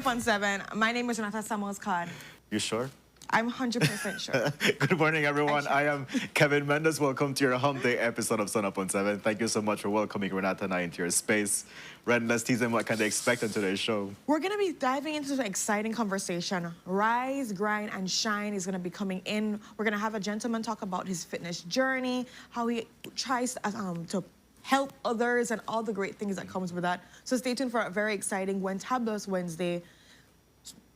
Sunup on 7. My name is Renata Samuels-Card. You sure? I'm 100% sure. Good morning, everyone. I am Kevin Mendes. Welcome to your hump day episode of Sunup on 7. Thank you so much for welcoming Renata and I into your space. Ren, let's tease them what can they expect on today's show. We're going to be diving into an exciting conversation. Rise, grind, and shine is going to be coming in. We're going to have a gentleman talk about his fitness journey, how he tries to help others, and all the great things that comes with that. So stay tuned for a very exciting Wentabulous Wednesday.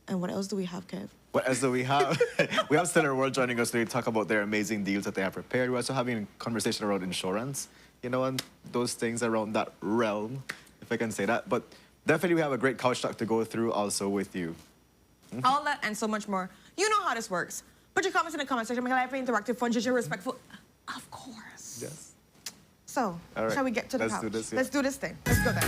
And what else do we have, Kev? What else do we have? We have Stellar World joining us today to talk about their amazing deals that they have prepared. We're also having a conversation around insurance, you know, and those things around that realm, if I can say that. But definitely we have a great couch talk to go through also with you. All that and so much more. You know how this works. Put your comments in the comment section. Make life interactive, fun, just respectful. Of course. Yes. So, right. Shall we get to the couch? Do this, yeah. Let's do this thing. Let's go then.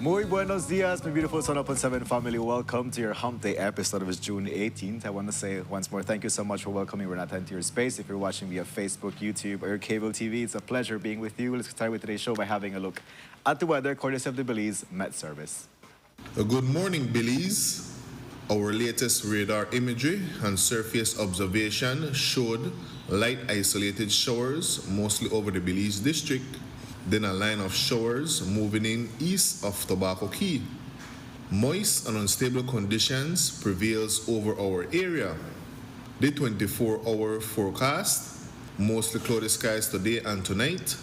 Muy buenos dias, my beautiful Sunup on 7 family. Welcome to your hump day episode of June 18th. I want to say once more, thank you so much for welcoming Renata into your space. If you're watching via Facebook, YouTube, or your cable TV, it's a pleasure being with you. Let's start with today's show by having a look at the weather, courtesy of the Belize Met Service. Good morning, Belize. Our latest radar imagery and surface observation showed light isolated showers, mostly over the Belize district. Then a line of showers moving in east of Tobacco Key. Moist and unstable conditions prevails over our area. The 24-hour forecast, mostly cloudy skies today and tonight.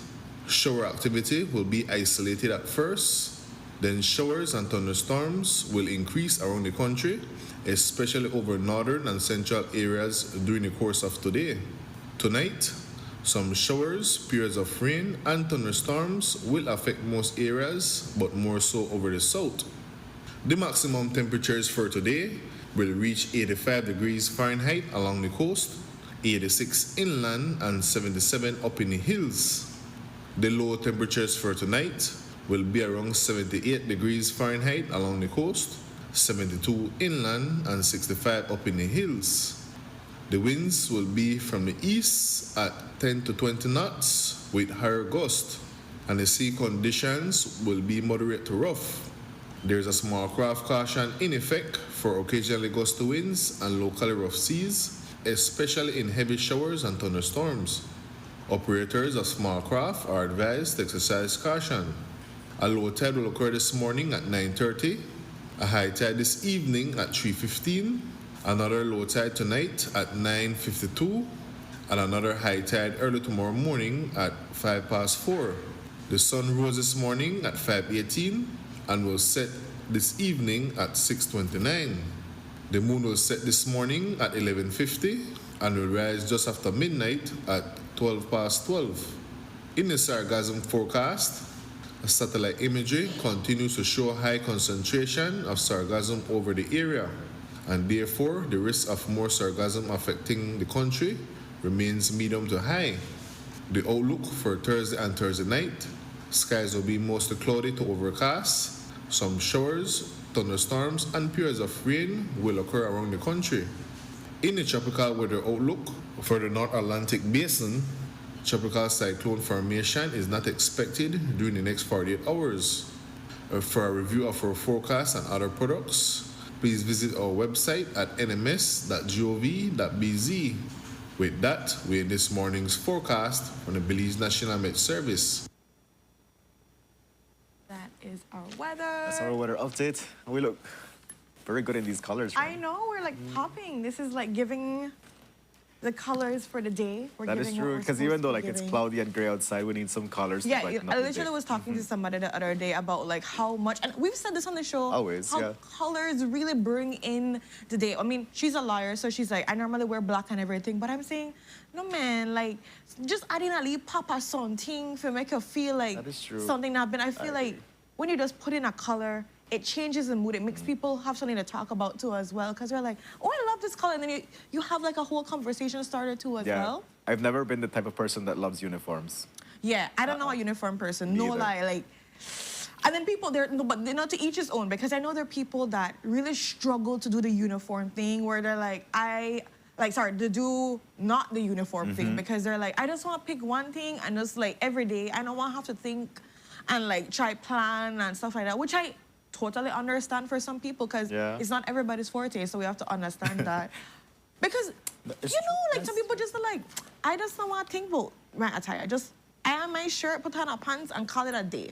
Shower activity will be isolated at first, then showers and thunderstorms will increase around the country, especially over northern and central areas during the course of today. Tonight, some showers, periods of rain, and thunderstorms will affect most areas, but more so over the south. The maximum temperatures for today will reach 85 degrees Fahrenheit along the coast, 86 inland, and 77 up in the hills. The low temperatures for tonight will be around 78 degrees Fahrenheit along the coast, 72 inland, and 65 up in the hills. The winds will be from the east at 10 to 20 knots with higher gusts, and the sea conditions will be moderate to rough. There is a small craft caution in effect for occasionally gusty winds and locally rough seas, especially in heavy showers and thunderstorms. Operators of small craft are advised to exercise caution. A low tide will occur this morning at 9:30, a high tide this evening at 3:15, another low tide tonight at 9:52, and another high tide early tomorrow morning at 4:05. The sun rose this morning at 5:18 and will set this evening at 6:29. The moon will set this morning at 11:50 and will rise just after midnight at 12:12. In the sargassum forecast, satellite imagery continues to show high concentration of sargassum over the area. and therefore the risk of more sargassum affecting the country remains medium to high. The outlook for Thursday and Thursday night: skies will be mostly cloudy to overcast. Some showers, thunderstorms, and periods of rain will occur around the country. In the tropical weather outlook for the North Atlantic Basin, tropical cyclone formation is not expected during the next 48 hours. For a review of our forecast and other products, please visit our website at nms.gov.bz. With that, we end this morning's forecast from the Belize National Met Service. That is our weather. That's our weather update. We look very good in these colors, right? I know, we're like popping. This is like giving the colors for the day. That is true, because even though like it's cloudy and gray outside, we need some colors to Yeah, brighten I up the literally day. was talking to somebody the other day about like how much, and we've said this on the show, Always, how yeah. colors really bring in the day. I mean, she's a lawyer, so she's like, I normally wear black and everything, but I'm saying, no man, like, just adding a little pop or something to make you feel like That is true. something happened. I feel like agree. when you just put in a color, it changes the mood. It makes people have something to talk about too as well, because they're like, oh, I love this color, and then you have like a whole conversation starter too as Yeah. well. I've never been the type of person that loves uniforms. Yeah, I don't know a uniform person. Me No either. lie, like. And then people, but they're not to each his own, because I know there are people that really struggle to do the uniform thing, where they're like, to do not the uniform thing, because they're like, I just want to pick one thing and just like every day, I don't want to have to think and like try plan and stuff like that, which I totally understand for some people, because Yeah. it's not everybody's forte, so we have to understand that. Because, It's you know, true. like some people just are like, I just don't want to think about my attire. I have my shirt, put on a pants, and call it a day.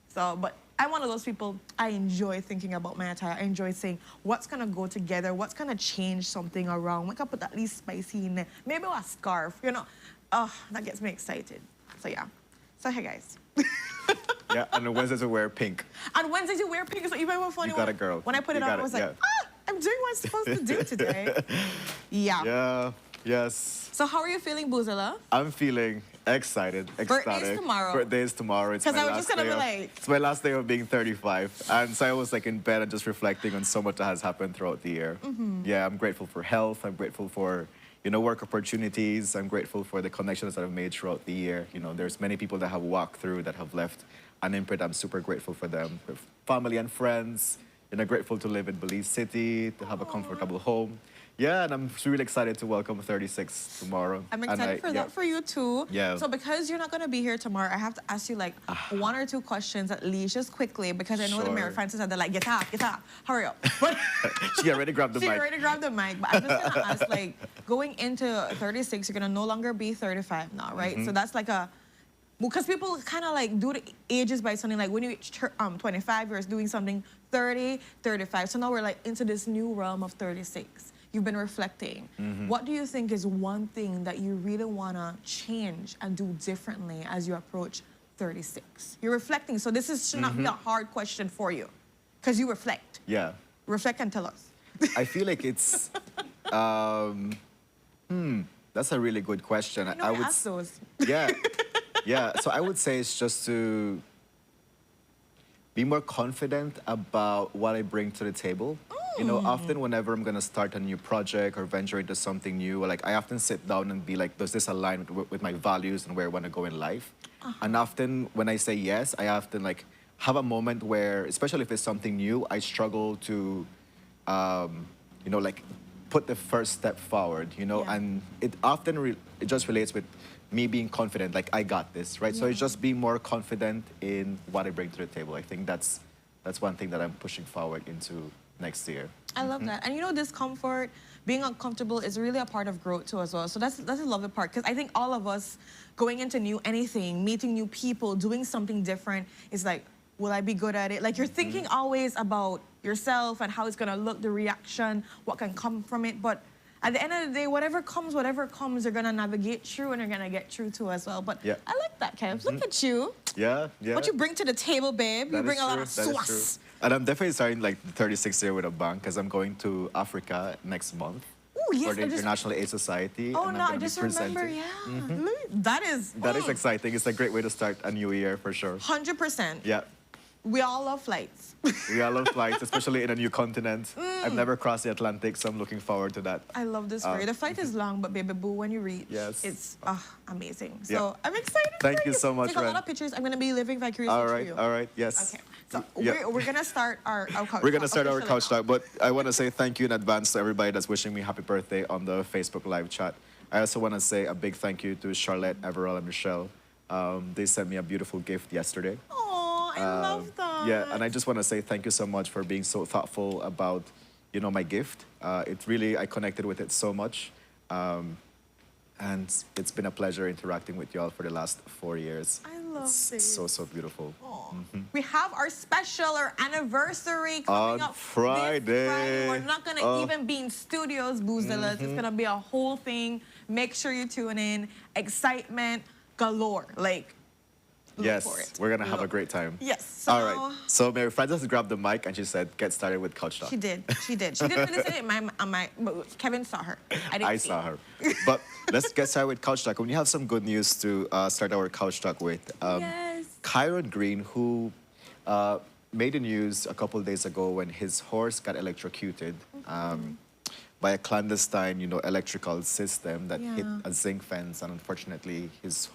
So, but I'm one of those people, I enjoy thinking about my attire. I enjoy saying what's gonna go together, what's gonna change something around. We can put at least spicy in there. Maybe a scarf, you know. Oh, that gets me excited. So yeah. So hey guys. Yeah, and on Wednesdays we wear pink. On Wednesdays you wear pink, so even more funny. You got it, girl. When I put You it on, got I was it, like, I'm doing what I'm supposed to do today. Yeah. Yeah, yes. So how are you feeling, Boozilla? I'm feeling excited, ecstatic. Birthday's tomorrow. Birthday's tomorrow. It's 'Cause my I was last just gonna day be of- like- It's my last day of being 35. And so I was like in bed and just reflecting on so much that has happened throughout the year. Yeah, I'm grateful for health. I'm grateful for, work opportunities. I'm grateful for the connections that I've made throughout the year. There's many people that have walked through that have left an imprint. I'm super grateful for them. For family and friends. Grateful to live in Belize City, to have a comfortable home. Yeah, and I'm really excited to welcome 36 tomorrow. I'm And excited for that for you too. Yeah. So because you're not gonna be here tomorrow, I have to ask you like one or two questions at least, just quickly, because I know the Sure. Mary Frances are like, get up, hurry up. But She already grabbed the she mic. already grabbed the mic. But I'm just gonna ask, like, going into 36, you're gonna no longer be 35 now, right? So that's like because people kind of like do the ages by something like when you reach 25, you're doing something 30, 35. So now we're like into this new realm of 36. You've been reflecting. What do you think is one thing that you really want to change and do differently as you approach 36? You're reflecting, so this should not be a hard question for you, because you reflect. Yeah. Reflect and tell us. I feel like it's, that's a really good question. I know I asked those. Yeah, yeah. So I would say it's just to be more confident about what I bring to the table. Often whenever I'm gonna start a new project or venture into something new, like I often sit down and be like, does this align with my values and where I wanna go in life? And often when I say yes, I often like have a moment where, especially if it's something new, I struggle to, like put the first step forward, Yeah. and it often it just relates with me being confident, like I got this, right? So it's just being more confident in what I bring to the table. I think that's one thing that I'm pushing forward into next year. I love that. And discomfort, being uncomfortable is really a part of growth too as well. So that's a lovely part, because I think all of us going into anything, meeting new people, doing something different is like, will I be good at it? Like you're thinking always about yourself and how it's gonna look, the reaction, what can come from it. But at the end of the day, whatever comes, you're gonna navigate through and you're gonna get through to as well. But Yeah. I like that, Kev. Look at you. Yeah, yeah. What you bring to the table, babe. You That bring is a lot true, of that is sauce. true. And I'm definitely starting like the 36th year with a bang, because I'm going to Africa next month Oh, yes. for the International AIDS Society. Oh, and no, I'm I gonna be just remember, presenting. yeah. That is... That is exciting. It's a great way to start a new year for sure. 100%. Yeah. We all love flights. We all love flights, especially in a new continent. I've never crossed the Atlantic, so I'm looking forward to that. I love this story. The flight is long, but baby boo, when you reach, Yes. it's amazing. Yeah. So I'm excited. Thank for you so much, Take a lot Ren. of pictures. I'm going to be living vicariously All through right, you. all right, yes. Okay. So Yeah. we're going to start our couch We're going to talk start our officially couch now. talk, but I want to say thank you in advance to everybody that's wishing me happy birthday on the Facebook live chat. I also want to say a big thank you to Charlotte, Everell, and Michelle. They sent me a beautiful gift yesterday. Oh, I love that. Yeah, and I just want to say thank you so much for being so thoughtful about, you know, my gift. It really, I connected with it so much. And it's been a pleasure interacting with y'all for the last 4 years. I love it's this. so beautiful. Aw. We have our special, our anniversary coming On up Friday. This Friday. We're not gonna Oh. even be in studios, Boozillas. It's gonna be a whole thing. Make sure you tune in. Excitement galore. Like, look Yes, for it. we're going to have a Look. great time. Yes. So All right. So Mary Frances grabbed the mic and she said, get started with Couch Talk. She did. She did. She didn't listen to my but Kevin saw her. I didn't I see saw her. But let's get started with Couch Talk. And we have some good news to start our Couch Talk with. Yes. Kiran Green, who made the news a couple of days ago when his horse got electrocuted by a clandestine, you know, electrical system that hit Yeah. a zinc fence, and unfortunately his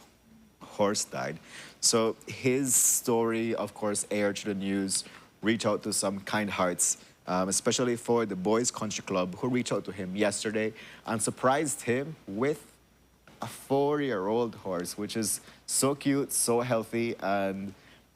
horse died. So his story, of course, aired to the news, reached out to some kind hearts, especially for the Boys Country Club, who reached out to him yesterday and surprised him with a 4-year-old horse, which is so cute, so healthy, and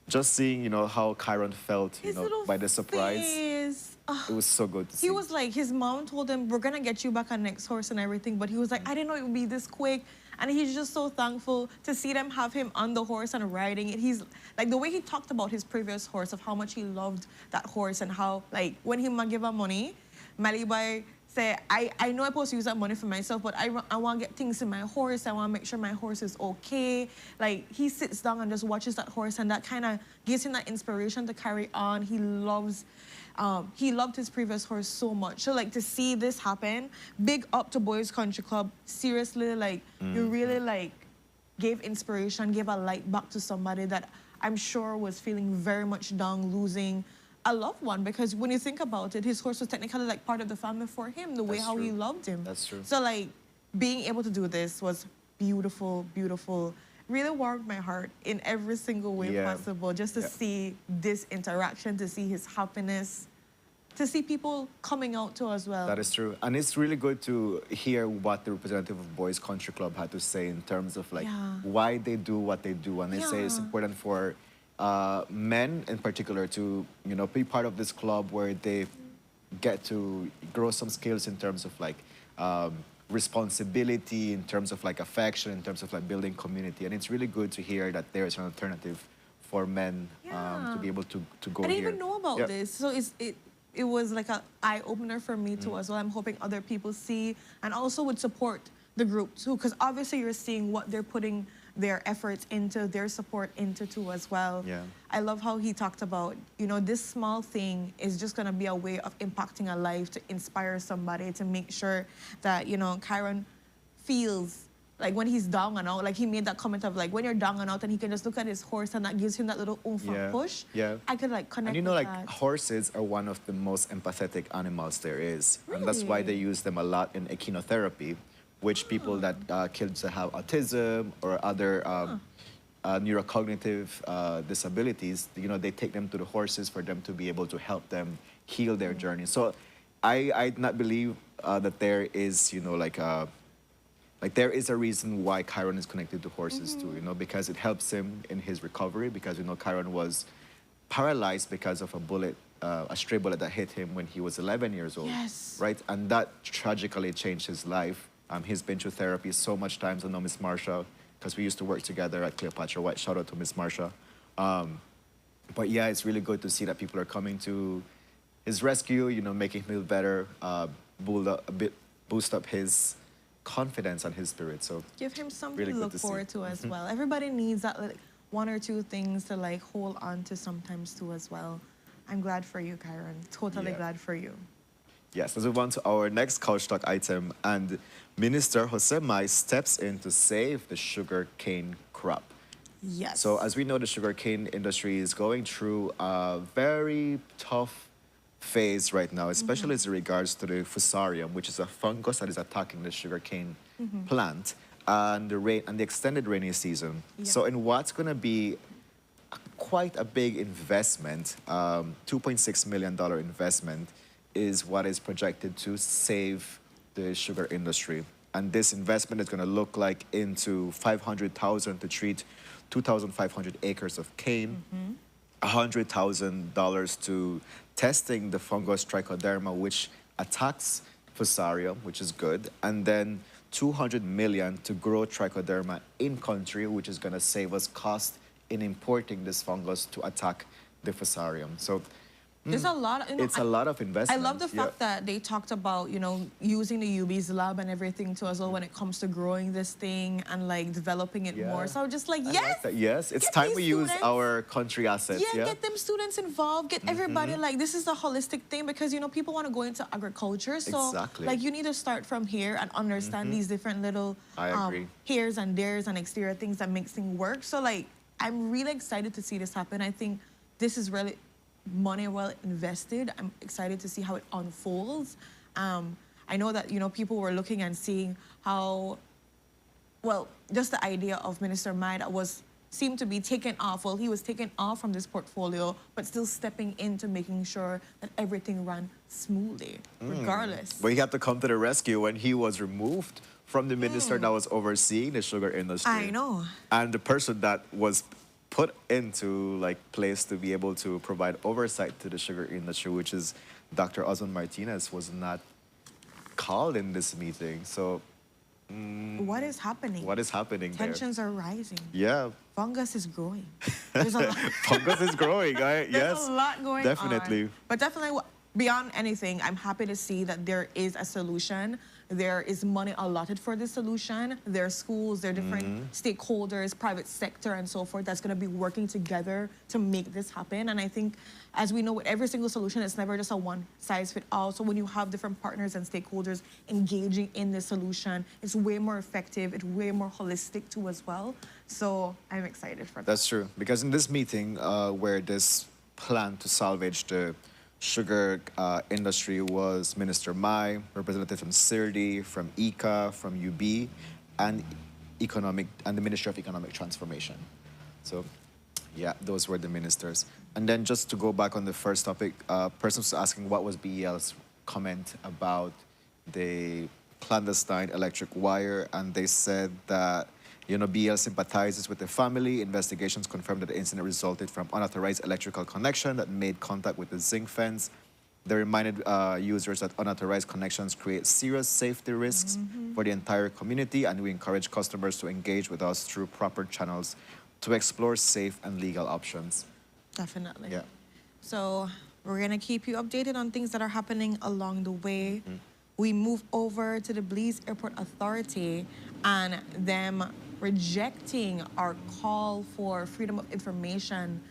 just seeing, you know, how Kyron felt, you His know, little by the surprise, face. Ah. it was so good to see. He was like, his mom told him, we're gonna get you back on next horse and everything. But he was like, I didn't know it would be this quick. And he's just so thankful to see them have him on the horse and riding it. He's like, the way he talked about his previous horse, of how much he loved that horse and how, like, when he give him money, Malibai say, I know I'm supposed to use that money for myself, but I want to get things in my horse. I want to make sure my horse is okay. Like, he sits down and just watches that horse, and that kind of gives him that inspiration to carry on. He loved his previous horse so much. So, like, to see this happen, big up to Boys Country Club. Seriously, like, you really, like, gave inspiration, gave a light back to somebody that I'm sure was feeling very much down, losing a loved one, because when you think about it, his horse was technically like part of the family for him, the way That's how he true. loved him. That's true. So like being able to do this was beautiful, beautiful. Really warmed my heart in every single way Yeah. possible, just to Yeah. see this interaction, to see his happiness, to see people coming out to as well. That is true. And it's really good to hear what the representative of Boys Country Club had to say in terms of like Yeah. why they do what they do. And they say it's Yeah. important for men in particular to, you know, be part of this club where they get to grow some skills in terms of like responsibility, in terms of like affection, in terms of like building community. And it's really good to hear that there is an alternative for men to Yeah. be able to go I didn't here. even know about Yeah. this. So it was like an eye-opener for me too as well. I'm hoping other people see and also would support the group too, because obviously you're seeing what they're putting their efforts into, their support into too as well. Yeah. I love how he talked about, you know, this small thing is just gonna be a way of impacting a life, to inspire somebody, to make sure that, you know, Kyron feels like when he's down and out, like he made that comment of like, when you're down and out and he can just look at his horse and that gives him that little oomph and push. Yeah. I could like connect And you know, with like that. horses are one of the most empathetic animals there is. And that's why they Really? use them a lot in echinotherapy, which people that kids that have autism or other neurocognitive disabilities, you know, they take them to the horses for them to be able to help them heal their journey. So I do not believe that there is, you know, like there is a reason why Kyron is connected to horses too, you know, because it helps him in his recovery, because, you know, Kyron was paralyzed because of a bullet, a stray bullet that hit him when he was 11 years old. Yes. Right? And that tragically changed his life. He's been through therapy so much times. I know Miss Marsha, because we used to work together at Cleopatra White. Shout out to Miss Marsha. But yeah, it's really good to see that people are coming to his rescue, you know, making him feel better, boost up his confidence and his spirit. So Give him something really to good look to see. forward to as well. Everybody needs that like, one or two things to like hold on to sometimes too as well. I'm glad for you, Kyron. Totally Yeah. glad for you. yes, let's move on to our next couch talk item. And Minister Jose Mai steps in to save the sugar cane crop. Yes. So as we know, the sugarcane industry is going through a very tough phase right now, especially as regards to the fusarium, which is a fungus that is attacking the sugarcane plant, and the rain and the extended rainy season. Yeah. So in what's going to be quite a big investment, $2.6 million investment, is what is projected to save the sugar industry. And this investment is going to look like into 500,000 to treat 2,500 acres of cane, $100,000 to testing the fungus trichoderma, which attacks fusarium, which is good, and then 200 million to grow trichoderma in country, which is going to save us cost in importing this fungus to attack the fusarium. So there's a lot. it's a lot of investment. I love the fact that they talked about, using the UB's lab and everything too as well when it comes to growing this thing and like developing it more. So I'm just like, I yes. like that. Yes, it's Get time these we use students. our country assets. Yeah, get them students involved, get everybody, like, this is a holistic thing because, people want to go into agriculture. So, Exactly. like, you need to start from here and understand these different little I agree. heres and theres and exterior things that makes things work. So, like, I'm really excited to see this happen. I think this is really money well invested. I'm excited to see how it unfolds. I know that, people were looking and seeing how, well, just the idea of Minister Mai that seemed to be taken off. Well, he was taken off from this portfolio, but still stepping into making sure that everything ran smoothly, regardless. But he had to come to the rescue when he was removed from the minister that was overseeing the sugar industry. I know. And the person that was put into place to be able to provide oversight to the sugar industry, which is Dr. Osman Martinez, was not called in this meeting. So What is happening? what is happening there? Tensions are rising. Yeah. Fungus is growing. There's a lot. Fungus is growing. Yes. There's a lot going definitely. on. But definitely, beyond anything, I'm happy to see that there is a solution. There is money allotted for this solution. There are schools, there are different stakeholders, private sector, and so forth that's going to be working together to make this happen. And I think, as we know, with every single solution, it's never just a one-size-fits-all. So when you have different partners and stakeholders engaging in the solution, it's way more effective. It's way more holistic too as well. So I'm excited for that. That's true. Because in this meeting where this plan to salvage the sugar industry was Minister Mai, representative from CIRDI, from ICA, from UB, and the Ministry of Economic Transformation. So, yeah, those were the ministers. And then just to go back on the first topic, person was asking what was BEL's comment about the clandestine electric wire, and they said that BEL sympathizes with the family. Investigations confirmed that the incident resulted from unauthorized electrical connection that made contact with the zinc fence. They reminded users that unauthorized connections create serious safety risks for the entire community, and we encourage customers to engage with us through proper channels to explore safe and legal options. Definitely. Yeah. So we're going to keep you updated on things that are happening along the way. We move over to the Belize Airport Authority and them rejecting our call for freedom of information,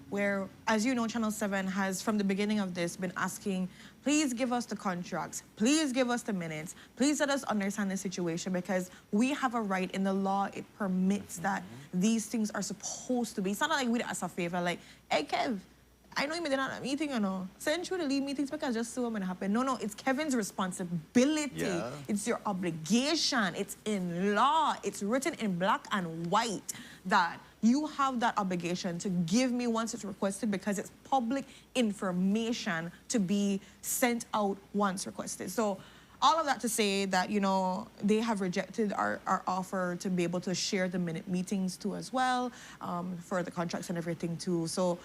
where, as you know, Channel 7 has, from the beginning of this, been asking, please give us the contracts, please give us the minutes, please let us understand the situation, because we have a right in the law. It permits that these things are supposed to be. It's not like we ask a favor, like, hey, Kev, I know you made a meeting, send you to leave meetings because just see what's going to happen. No, it's Kevin's responsibility. Yeah. It's your obligation. It's in law. It's written in black and white that you have that obligation to give me once it's requested, because it's public information to be sent out once requested. So all of that to say that, they have rejected our offer to be able to share the minute meetings too as well, for the contracts and everything too. So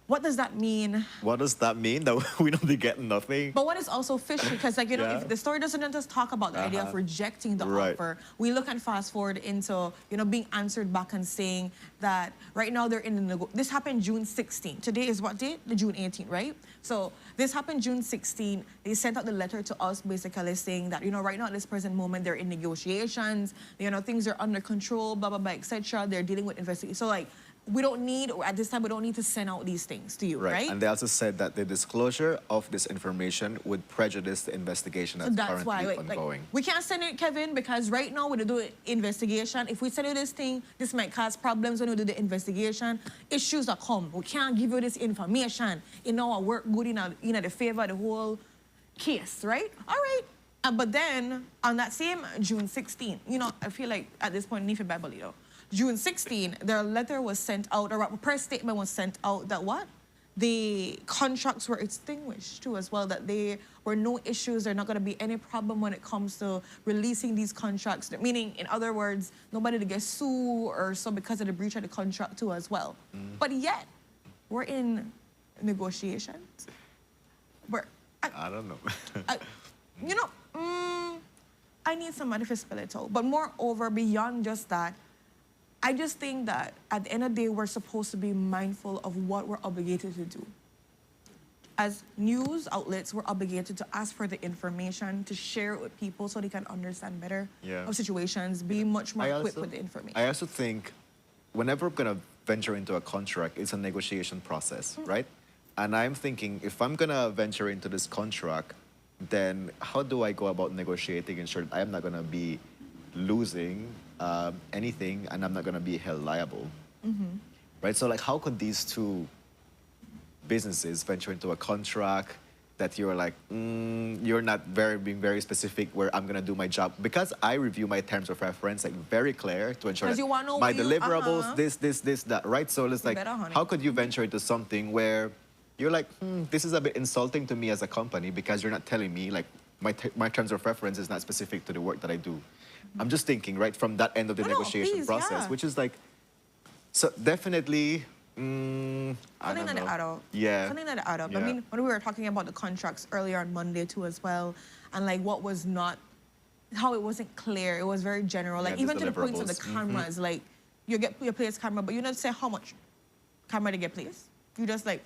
what does that mean? What does that mean? That we don't be getting nothing? But what is also fishy, because if the story doesn't just talk about the idea of rejecting the offer, we look and fast forward into, being answered back and saying that right now they're in the this happened June 16th. Today is what date? The June 18th, right? So this happened June 16th. They sent out the letter to us basically saying that, right now at this present moment, they're in negotiations, things are under control, blah, blah, blah, etc. They're dealing with investigations. So we don't need, or at this time, we don't need to send out these things to you, right? And they also said that the disclosure of this information would prejudice the investigation that's That's why, currently ongoing. we can't send it, Kevin, because right now when we do investigation, if we send you this thing, this might cause problems when we do the investigation. Issues that come. We can't give you this information in our work good in the favor of the whole case, right? All right. But then on that same June 16, I feel like at this point, Nifi Bible, June 16, their letter was sent out, or a press statement was sent out that what? The contracts were extinguished too as well, that there were no issues, there's not going to be any problem when it comes to releasing these contracts, meaning, in other words, nobody to get sued or so because of the breach of the contract too as well. But yet, we're in negotiations. I don't know. I need somebody to spell it out. But moreover, beyond just that, I just think that at the end of the day, we're supposed to be mindful of what we're obligated to do. As news outlets, we're obligated to ask for the information, to share it with people so they can understand better of situations, be much more equipped with the information. I also think whenever we're going to venture into a contract, it's a negotiation process, right? And I'm thinking, if I'm going to venture into this contract, then how do I go about negotiating and ensure that I am not going to be losing anything and I'm not going to be held liable? Right? So, like, how could these two businesses venture into a contract that you're like, you're not being very specific where I'm going to do my job? Because I review my terms of reference, like, very clear to ensure that my deliverables, this, that, right? So it's like, how could you venture into something where you're like, this is a bit insulting to me as a company because you're not telling me, like, my terms of reference is not specific to the work that I do. I'm just thinking, right, from that end of the negotiation process, which is like, so definitely, I don't know. Something that add up. I mean, when we were talking about the contracts earlier on Monday too as well, and like what was not, how it wasn't clear, it was very general. Like even to the point of the cameras, like you get your place camera, but you don't say how much camera to get placed. You just like,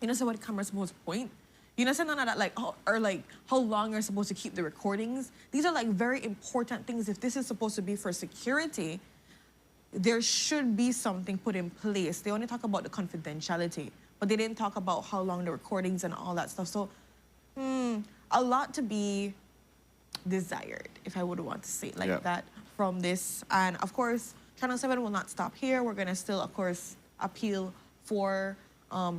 you don't say what the camera's supposed to point. You know, none of that, like, or like how long you're supposed to keep the recordings. These are like very important things. If this is supposed to be for security, there should be something put in place. They only talk about the confidentiality, but they didn't talk about how long the recordings and all that stuff. So, a lot to be desired, if I would want to say it like that, from this. And of course, Channel 7 will not stop here. We're gonna still, of course, appeal for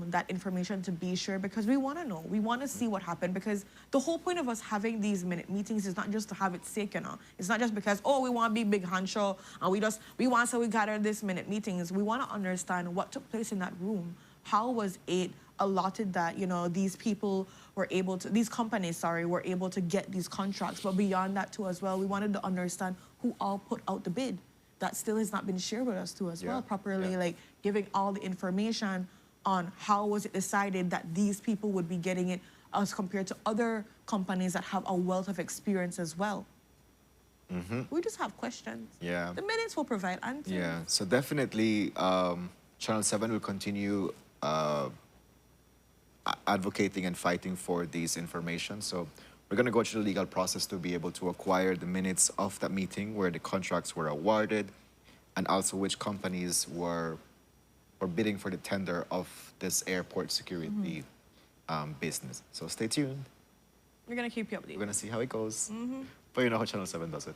that information to be sure, because we want to know. We want to see what happened, because the whole point of us having these minute meetings is not just to have it sick, It's not just because, oh, we want to be big honcho and we want so we gather this minute meetings. We want to understand what took place in that room. How was it allotted that, these people were able to, these companies, were able to get these contracts. But beyond that too as well, we wanted to understand who all put out the bid. That still has not been shared with us too as well properly, like giving all the information on how was it decided that these people would be getting it as compared to other companies that have a wealth of experience as well. We just have questions. The minutes will provide answers. So definitely Channel 7 will continue advocating and fighting for these information. So we're going to go through the legal process to be able to acquire the minutes of that meeting where the contracts were awarded, and also which companies were bidding for the tender of this airport security business. So stay tuned. We're going to keep you updated. We're going to see how it goes. But you know how Channel 7 does it.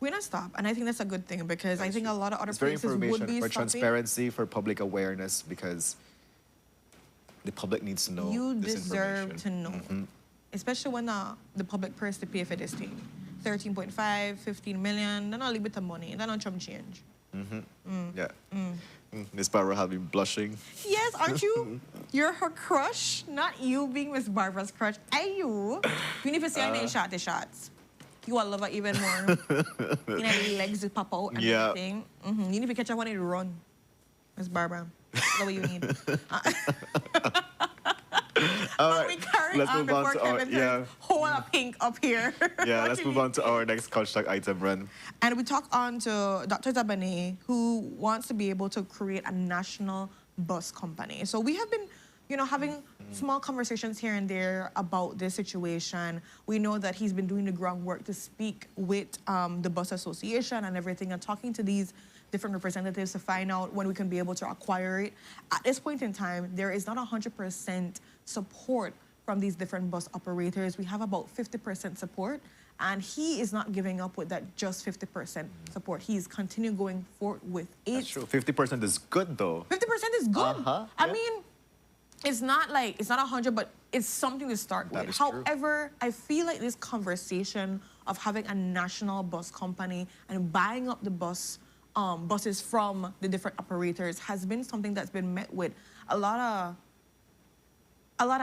We're not stop, and I think that's a good thing, because I think a lot of other places would be for stopping. transparency, for public awareness, because the public needs to know this deserve to know, especially when the public purse to pay for this thing. 13.5, 15 million, they're not a little bit of money, they're not chump change. Miss Barbara have been blushing. Yes, aren't you? You're her crush, not you being Miss Barbara's crush. Hey, you. You need to say I shot the shots. You will love her even more. You know, the legs will pop out and everything. You need to catch her when it run, Miss Barbara. That's what you need. All right, let's move on to our whole pink up here. Let's move on to our next contract item, Ren. And we talk on to Dr. Zabane, who wants to be able to create a national bus company. So we have been, having small conversations here and there about this situation. We know that he's been doing the groundwork to speak with the bus association and everything, and talking to these different representatives to find out when we can be able to acquire it. At this point in time, there is not 100% support from these different bus operators. We have about 50% support, and he is not giving up with that just 50% support. He's continuing going forward with it. That's true. 50% is good, though. 50% is good. Uh-huh, I yeah. mean, it's not 100, but it's something to start That with. is true. However, I feel like this conversation of having a national bus company and buying up the buses from the different operators has been something that's been met with a lot of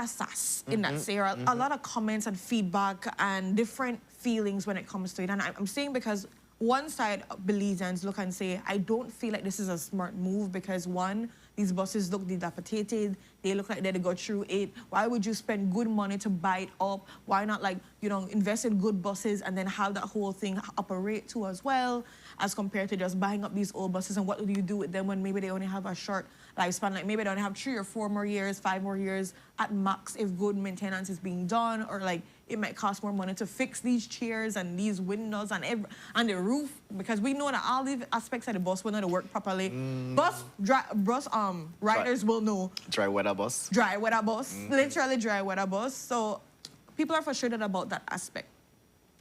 sass in that sphere, a lot of comments and feedback and different feelings when it comes to it. And I'm saying because one side of Belizeans look and say, I don't feel like this is a smart move because one, these buses look dilapidated. They look like they go through it. Why would you spend good money to buy it up? Why not invest in good buses and then have that whole thing operate too as well, as compared to just buying up these old buses? And what do you do with them when maybe they only have a short lifespan? Like maybe they only have 3 or 4 more years, 5 more years at max if good maintenance is being done, or it might cost more money to fix these chairs and these windows and the roof, because we know that all these aspects of the bus will not work properly. Bus riders will know. Dry weather bus. Dry weather bus, literally dry weather bus. So people are frustrated about that aspect.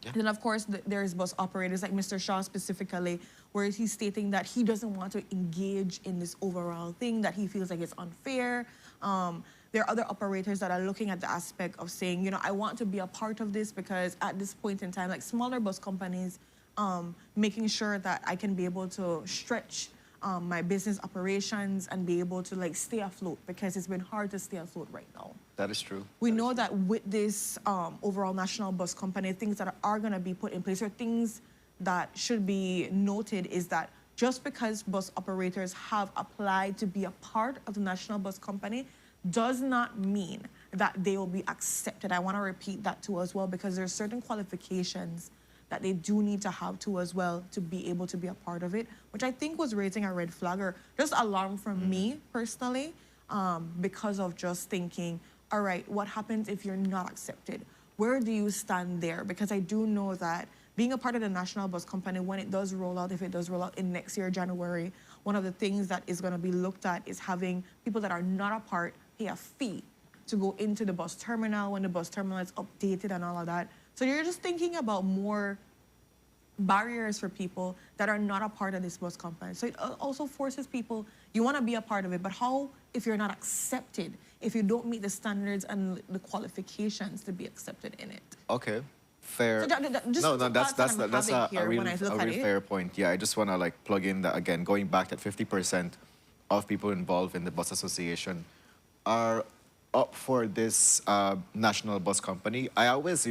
Yeah. And then of course there's bus operators like Mr. Shaw specifically, where he's stating that he doesn't want to engage in this overall thing, that he feels like it's unfair. There are other operators that are looking at the aspect of saying, I want to be a part of this because at this point in time, like smaller bus companies, making sure that I can be able to stretch my business operations and be able to stay afloat, because it's been hard to stay afloat right now. That is true. We know that with this overall national bus company, things that are going to be put in place, or things that should be noted, is that just because bus operators have applied to be a part of the national bus company does not mean that they will be accepted. I want to repeat that too as well, because there's certain qualifications that they do need to have too as well to be able to be a part of it, which I think was raising a red flag, or just alarm from me personally, because of just thinking, all right, what happens if you're not accepted? Where do you stand there? Because I do know that being a part of the national bus company, when it does roll out, if it does roll out in next year, January, one of the things that is going to be looked at is having people that are not a part pay a fee to go into the bus terminal when the bus terminal is updated and all of that. So you're just thinking about more barriers for people that are not a part of this bus company. So it also forces people, you want to be a part of it, but how if you're not accepted, if you don't meet the standards and the qualifications to be accepted in it? Okay. Fair. So that's a real fair point. Yeah, I just want to plug in that again, going back that 50% of people involved in the bus association are up for this national bus company. I always,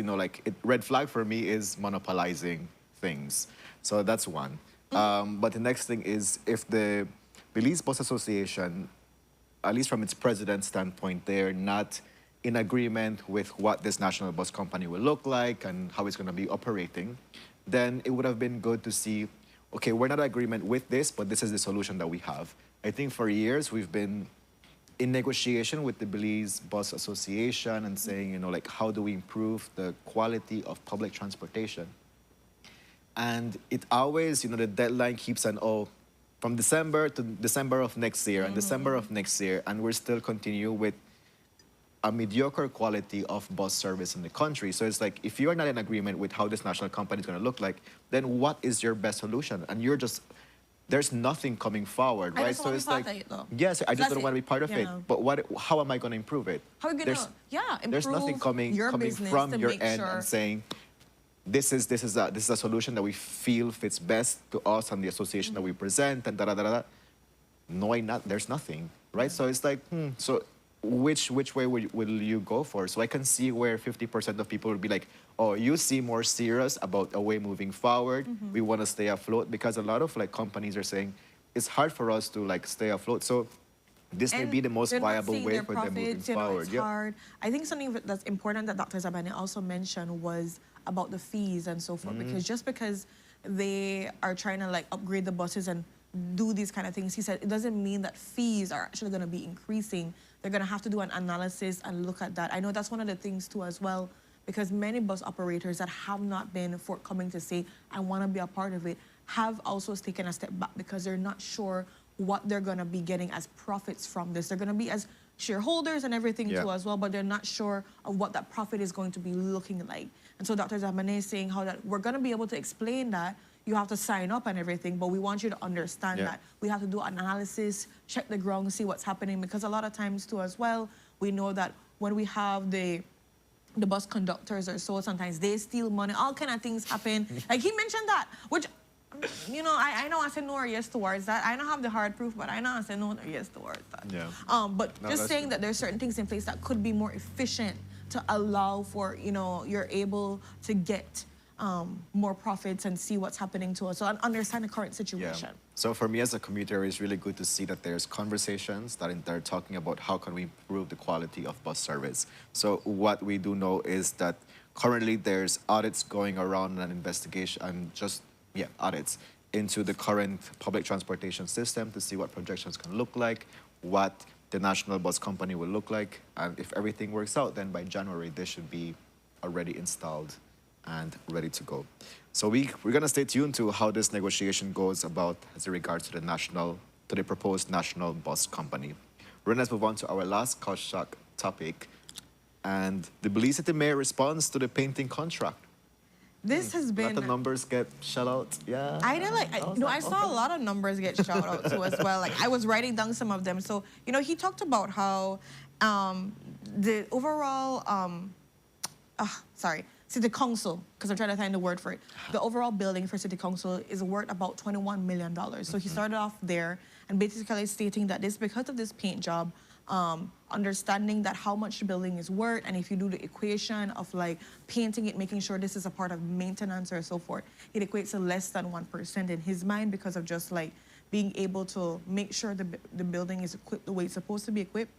red flag for me is monopolizing things. So that's one. But the next thing is, if the Belize Bus Association, at least from its president's standpoint, they're not in agreement with what this national bus company will look like and how it's going to be operating, then it would have been good to see, okay, we're not in agreement with this, but this is the solution that we have. I think for years we've been in negotiation with the Belize Bus Association and saying, how do we improve the quality of public transportation? And it always, the deadline keeps from December to December of next year and December of next year, and we're still continue with a mediocre quality of bus service in the country. So it's like, if you're not in agreement with how this national company is going to look like, then what is your best solution? And there's nothing coming forward, right? So it's like, yes, I just don't want to be part of it. But how am I going to improve it? How are you going to, improve there's nothing coming from your end and saying, this is a solution that we feel fits best to us and the association that we present and da-da-da-da. No, there's nothing, right? So it's like, so which way will you go for? So I can see where 50% of people would be like, oh, you seem more serious about a way moving forward. We want to stay afloat, because a lot of companies are saying it's hard for us to stay afloat. So this may be the most viable way for them moving forward. It's hard. I think something that's important that Dr. Zabane also mentioned was about the fees and so forth, because just because they are trying to upgrade the buses and do these kind of things, he said it doesn't mean that fees are actually going to be increasing. They're going to have to do an analysis and look at that. I know that's one of the things too as well, because many bus operators that have not been forthcoming to say, I want to be a part of it, that's one of the things that is going to be looked at. I know that's one of the things too as well, because many bus operators that have not been forthcoming to say, I want to be a part of it, that's one of the things that is going to be looked at. I know that's one of the things too as well, because many bus operators that have not been have also taken a step back because they're not sure what they're going to be getting as profits from this. They're going to be as shareholders and everything too as well, but they're not sure of what that profit is going to be looking like. And so Dr. Zamane is saying how that we're going to be able to explain that. You have to sign up and everything, but we want you to understand that we have to do analysis, check the ground, see what's happening, because a lot of times too as well, we know that when we have the bus conductors or so, sometimes they steal money, all kind of things happen. Like he mentioned that, which, you know, I know I said no or yes towards that. I don't have the hard proof, but I know I said no or yes towards that. But no, just saying that there's certain things in place that could be more efficient to allow for, you know, you're able to get more profits and see what's happening to us. So understand the current situation. So for me as a commuter, it's really good to see that there's conversations that they're talking about how can we improve the quality of bus service. So what we do know is that currently there's audits going around and investigation and just, audits into the current public transportation system to see what projections can look like, what the national bus company will look like. And if everything works out, then by January, they should be already installed and ready to go. So we're going to stay tuned to how this negotiation goes about as it regards to the proposed national bus company. We're going to move on to our last culture shock topic, and the Belize City Mayor responds to the painting contract. This has been... Let the numbers get shell out, I know, I saw a lot of numbers get shout out too as well. Like I was writing down some of them. So, you know, he talked about how the overall, City Council, because I'm trying to find the word for it. The overall building for City Council is worth about $21 million. So he started off there and basically stating that this, because of this paint job, understanding that how much the building is worth, and if you do the equation of like painting it, making sure this is a part of maintenance or so forth, it equates to less than 1% in his mind because of just like being able to make sure the building is equipped the way it's supposed to be equipped.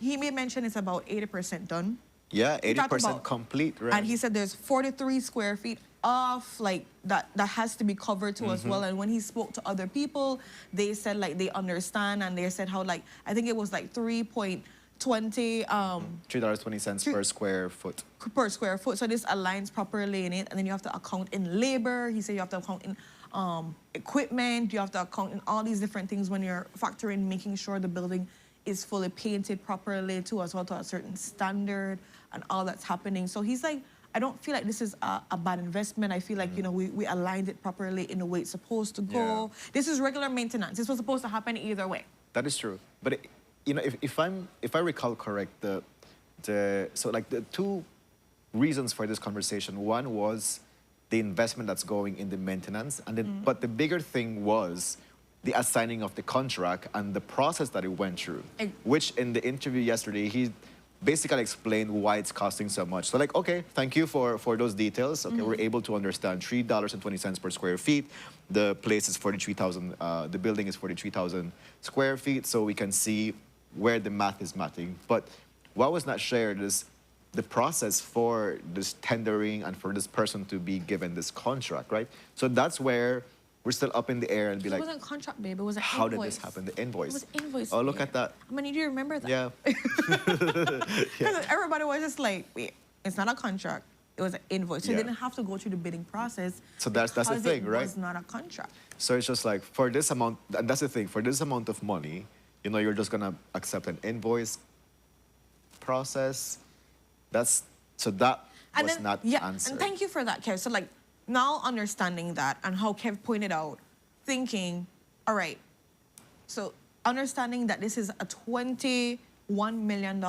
He may mention it's about 80% done. Yeah, 80% complete, right? And he said there's 43 square feet off, like that has to be covered too as well. And when he spoke to other people, they said like they understand, and they said how like I think it was like $3.20 per square foot. Per square foot. So this aligns properly in it, and then you have to account in labor. He said you have to account in equipment. You have to account in all these different things when you're factoring, making sure the building is fully painted properly too, as well to a certain standard and all that's happening. So he's like, I don't feel like this is a bad investment. I feel like, you know, we aligned it properly in the way it's supposed to go. This is regular maintenance. This was supposed to happen either way. That is true. But, you know, if I recall correct, so like the two reasons for this conversation, one was the investment that's going in the maintenance, and then, but the bigger thing was the assigning of the contract and the process that it went through, which in the interview yesterday, he basically explained why it's costing so much. So like, okay, thank you for those details. Okay, we're able to understand $3.20 per square feet. The place is 43,000, the building is 43,000 square feet, so we can see where the math is mathing. But what was not shared is the process for this tendering and for this person to be given this contract, right? So that's where we're still up in the air and be like, it wasn't a contract, babe. It was an invoice. How did this happen? The invoice. It was invoice. Oh, look at that. I'm gonna need you to remember that. Yeah. Because everybody was just like, wait, it's not a contract. It was an invoice. So you didn't have to go through the bidding process. So that's the thing, right? It was not a contract. So it's just like, for this amount, and that's the thing, for this amount of money, you know, you're just gonna accept an invoice process. So that was not answered. And thank you for that, Kev. So like, now understanding that and how Kev pointed out, thinking, all right, so understanding that this is a $21 million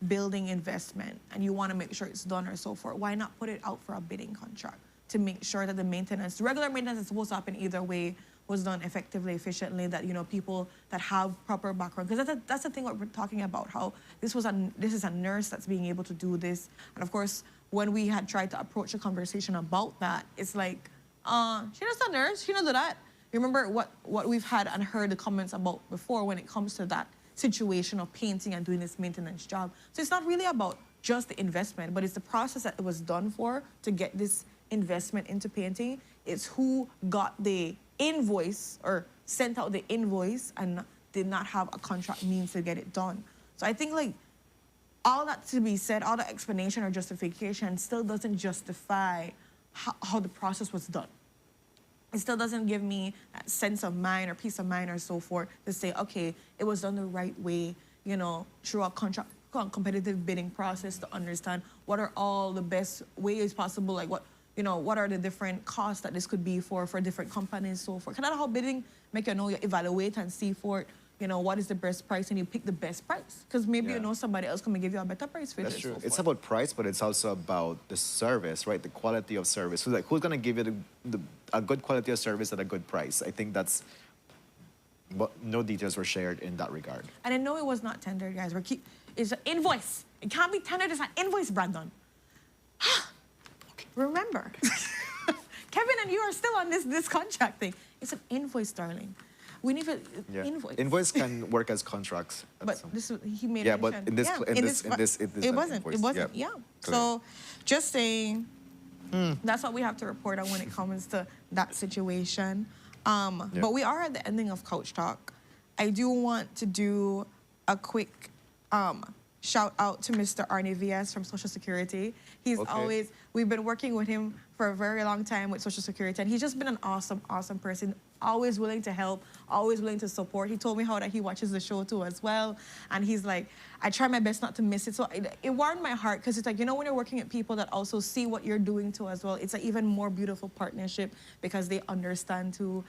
building investment and you want to make sure it's done or so forth, why not put it out for a bidding contract to make sure that the maintenance, regular maintenance is supposed to happen either way, was done effectively, efficiently, that, you know, people that have proper background, because that's the thing what we're talking about, how this is a nurse that's being able to do this. And of course, when we had tried to approach a conversation about that, it's like, she's not a nurse, she don't do that. You remember what we've had and heard the comments about before when it comes to that situation of painting and doing this maintenance job. So it's not really about just the investment, but it's the process that it was done for to get this investment into painting. It's who got the invoice or sent out the invoice and did not have a contract means to get it done. So I think like all that to be said, all the explanation or justification still doesn't justify how the process was done. it still doesn't give me that sense of mind or peace of mind or so forth to say, okay, it was done the right way, you know, through a competitive bidding process to understand what are all the best ways possible, like what, you know, what are the different costs that this could be for different companies, so forth. Kind of how bidding make you know, you evaluate and see for it, you know, what is the best price, and you pick the best price. Because maybe you know somebody else can give you a better price for That's it. true. So It's forth. about price, but it's also about the service, right? The quality of service. Who's like, who's gonna give you a good quality of service at a good price? I think that's. But no details were shared in that regard. And I know it was not tendered, guys. It's an invoice. It can't be tendered. It's an invoice, Brandon. Remember, Kevin and you are still on this contract thing. It's an invoice, darling. We need an invoice. Invoice can work as contracts. But this he made. Yeah, but in this, it wasn't. It wasn't. Yeah. So, just saying, that's what we have to report on when it comes to that situation. But we are at the ending of Couch Talk. I do want to do a quick shout out to Mr. Arnie Vias from Social Security. He's always, we've been working with him for a very long time with Social Security, and he's just been an awesome, awesome person. Always willing to help, always willing to support. He told me how that he watches the show too as well. And he's like, I try my best not to miss it. So it warmed my heart, because it's like, you know, when you're working with people that also see what you're doing too as well, it's an even more beautiful partnership because they understand too.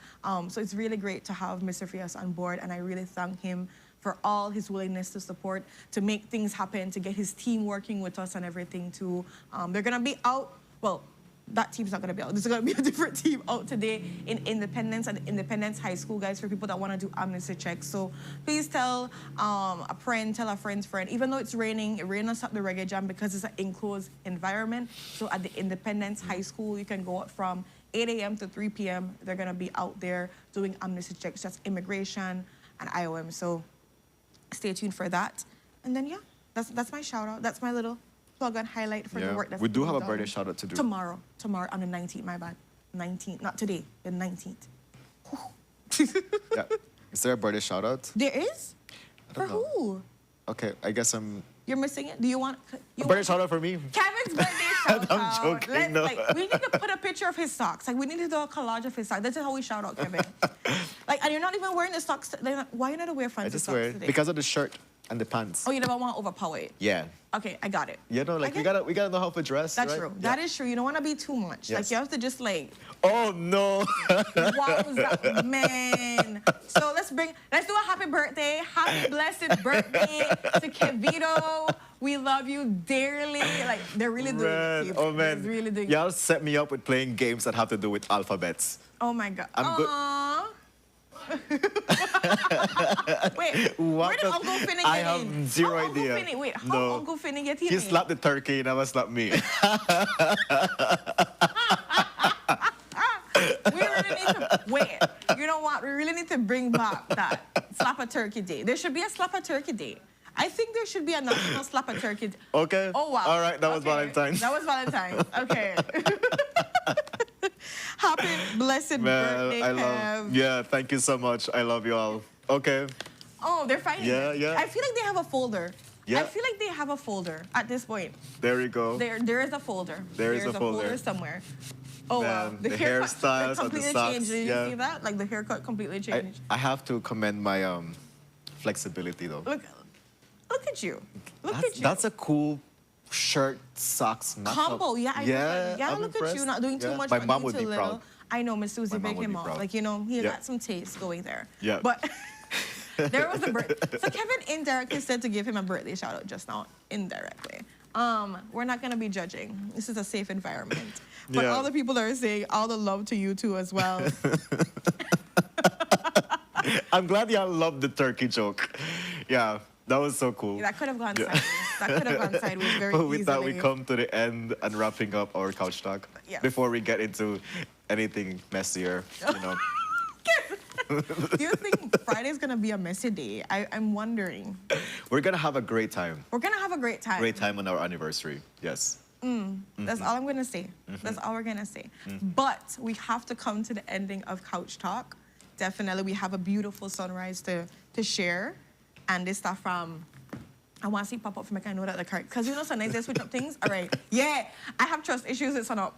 So it's really great to have Mr. Fias on board, and I really thank him for all his willingness to support, to make things happen, to get his team working with us and everything too. They're gonna be out, well, that team's not gonna be out. There's gonna be a different team out today in Independence at Independence High School, guys, for people that wanna do amnesty checks. So please tell a friend, tell a friend's friend. Even though it's raining, it rains us up the reggae jam because it's an enclosed environment. So at the Independence High School, you can go out from 8 a.m. to 3 p.m. They're gonna be out there doing amnesty checks, that's immigration and IOM. So stay tuned for that. And then, yeah, that's my shout out. That's my little plug and highlight for the work that's we do being have a done. birthday shout out to do. Tomorrow on the 19th, my bad. 19th, not today, the 19th. Yeah. Is there a birthday shout out? There is? For know. who? Okay, I guess I'm. You're missing it? Do you want... A birthday shout out for me. Kevin's birthday shout I'm out. joking, no. We need to put a picture of his socks. Like, we need to do a collage of his socks. This is how we shout out Kevin. Like, and you're not even wearing the socks. Like, why you not wear fancy I just socks wear it today? because of the shirt and the pants. Oh, you never want to overpower it? Yeah. Okay, I got it. You know, like we gotta know how to dress. That's right? true. Yeah. That is true. You don't want to be too much. Yes. Like, you have to just, like... Oh, no. Wowza, man. So let's do a happy birthday. Happy blessed birthday to Kevito. We love you dearly. Like, they're really doing it. Oh, man. They're really doing Y'all set me up with playing games that have to do with alphabets. Oh, my God. I'm good. Aww. Wait, where did Uncle Finny get in? I have zero how idea. Uncle Finny, wait, how Uncle Finny get in? He slapped the turkey, never slapped me. We really need to, wait, you know what? We really need to bring back that Slap a Turkey Day. There should be a Slap a Turkey Day. I think there should be a National Slap a Turkey Day. Okay. Oh, wow. All right, that was Valentine's. That was Valentine's. Okay. Happy blessed birthday, Kev. Yeah, thank you so much. I love you all. Okay. Oh, they're finding it. Yeah. I feel like they have a folder. Yeah. I feel like they have a folder at this point. There you go. There is a folder. There's a folder somewhere. Oh, wow. Man, the hairstyles haircut and the completely socks, changed. Did yeah. you see that? Like, the haircut completely changed. I have to commend my flexibility though. Look at you. Look at you. That's a cool shirt, socks, combo. Yeah, I'm look impressed. at you. Not doing too much, My but mom doing would too be little. proud. I know Miss Susie My mom big would him be off. proud. Like, you know, he Yeah. got some taste going there. Yeah. But there was a birthday. So Kevin indirectly said to give him a birthday shout out just now, indirectly. We're not gonna be judging. This is a safe environment. But all the people that are saying all the love to you too as well. I'm glad y'all loved the turkey joke. Yeah, that was so cool. That could have gone sideways. That could have gone sideways very But easily. with that, we come to the end and wrapping up our couch talk. Yes. Before we get into anything messier, you know. Do you think Friday's gonna be a messy day? I'm wondering. We're gonna have a great time. We're gonna have a great time. Great time on our anniversary. Yes. That's all I'm gonna say. That's all we're gonna say. But we have to come to the ending of Couch Talk. Definitely, we have a beautiful sunrise to share. And this stuff from, I want to see pop up for me, I know that the correct, because you know sometimes they switch up things. All right, yeah, I have trust issues with Sunup.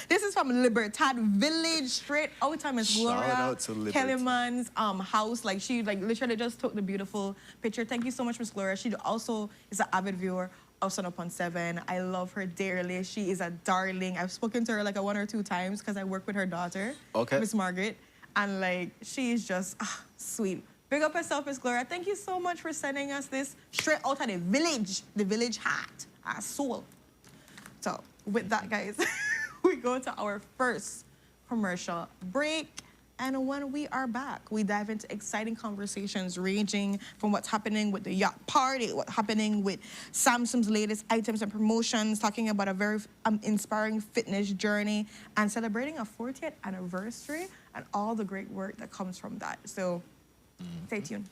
This is from Libertad Village, straight out of Miss Gloria Shout out to Libertad. Kellyman's house. Like she literally just took the beautiful picture. Thank you so much, Miss Gloria. She also is an avid viewer of Sunup on 7. I love her dearly. She is a darling. I've spoken to her like 1 or 2 times because I work with her daughter, Miss Margaret, and like she's just sweet. Big up yourself, Miss Gloria. Thank you so much for sending us this straight out of the village heart, our soul. So with that, guys, we go to our first commercial break. And when we are back, we dive into exciting conversations ranging from what's happening with the yacht party, what's happening with Samsung's latest items and promotions, talking about a very inspiring fitness journey, and celebrating a 40th anniversary and all the great work that comes from that. So stay tuned.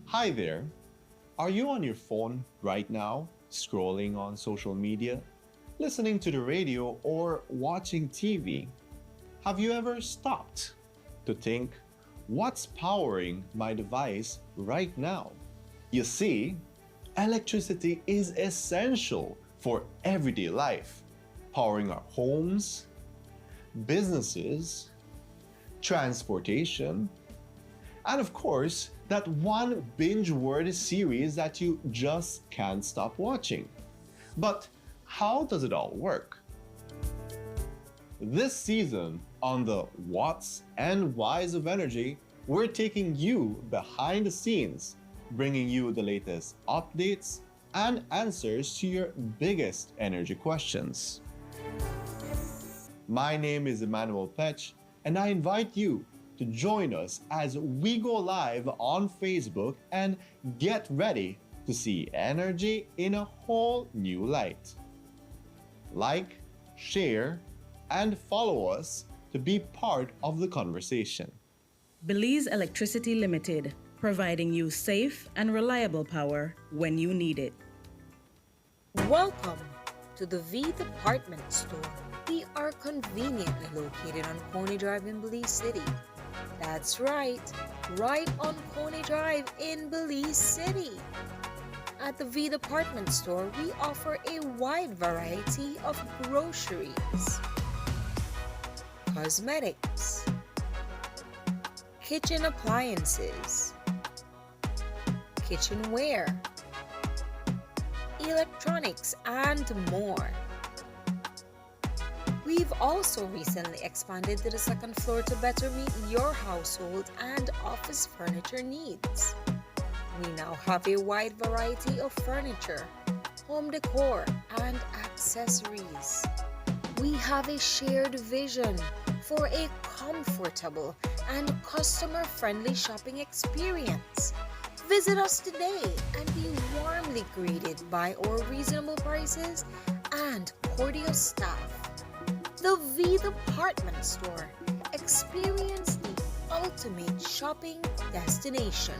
Hi there. Are you on your phone right now, scrolling on social media, listening to the radio, or watching TV? Have you ever stopped to think, what's powering my device right now? You see, electricity is essential for everyday life, powering our homes, businesses, transportation, and of course, that one binge-worthy series that you just can't stop watching. But how does it all work? This season on the What's and Why's of Energy, we're taking you behind the scenes, bringing you the latest updates and answers to your biggest energy questions. My name is Emmanuel Petch, and I invite you to join us as we go live on Facebook and get ready to see energy in a whole new light. Like, share, and follow us to be part of the conversation. Belize Electricity Limited, providing you safe and reliable power when you need it. Welcome to the V Department Store. We are conveniently located on Coney Drive in Belize City. That's right on Coney Drive in Belize City. At the V Department Store, we offer a wide variety of groceries, cosmetics, kitchen appliances, kitchenware, electronics, and more. We've also recently expanded to the second floor to better meet your household and office furniture needs. We now have a wide variety of furniture, home decor, and accessories. We have a shared vision for a comfortable and customer-friendly shopping experience. Visit us today and be warmly greeted by our reasonable prices and cordial staff. The V Department Store. Experience the ultimate shopping destination.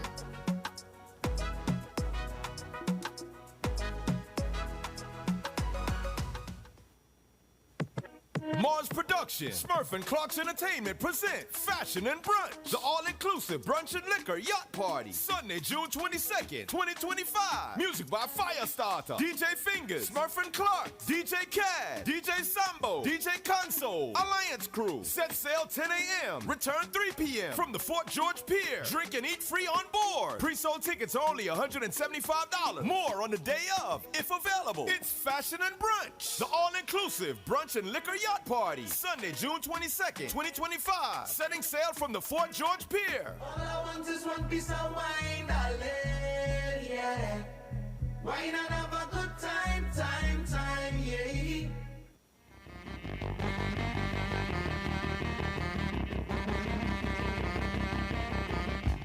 Mars Production, Smurf and Clark's Entertainment present Fashion and Brunch, the all-inclusive brunch and liquor yacht party, Sunday, June 22nd, 2025. Music by Firestarter, DJ Fingers, Smurf and Clark, DJ Cad, DJ Sambo, DJ Console, Alliance Crew. Set sail 10 a.m., return 3 p.m. from the Fort George Pier. Drink and eat free on board. Pre-sold tickets are only $175. More on the day of, if available. It's Fashion and Brunch, the all-inclusive brunch and liquor yacht party, Sunday, June 22nd, 2025. Setting sail from the Fort George Pier. All I want is one piece of wine, darling, yeah. Wine and have a good time, yeah.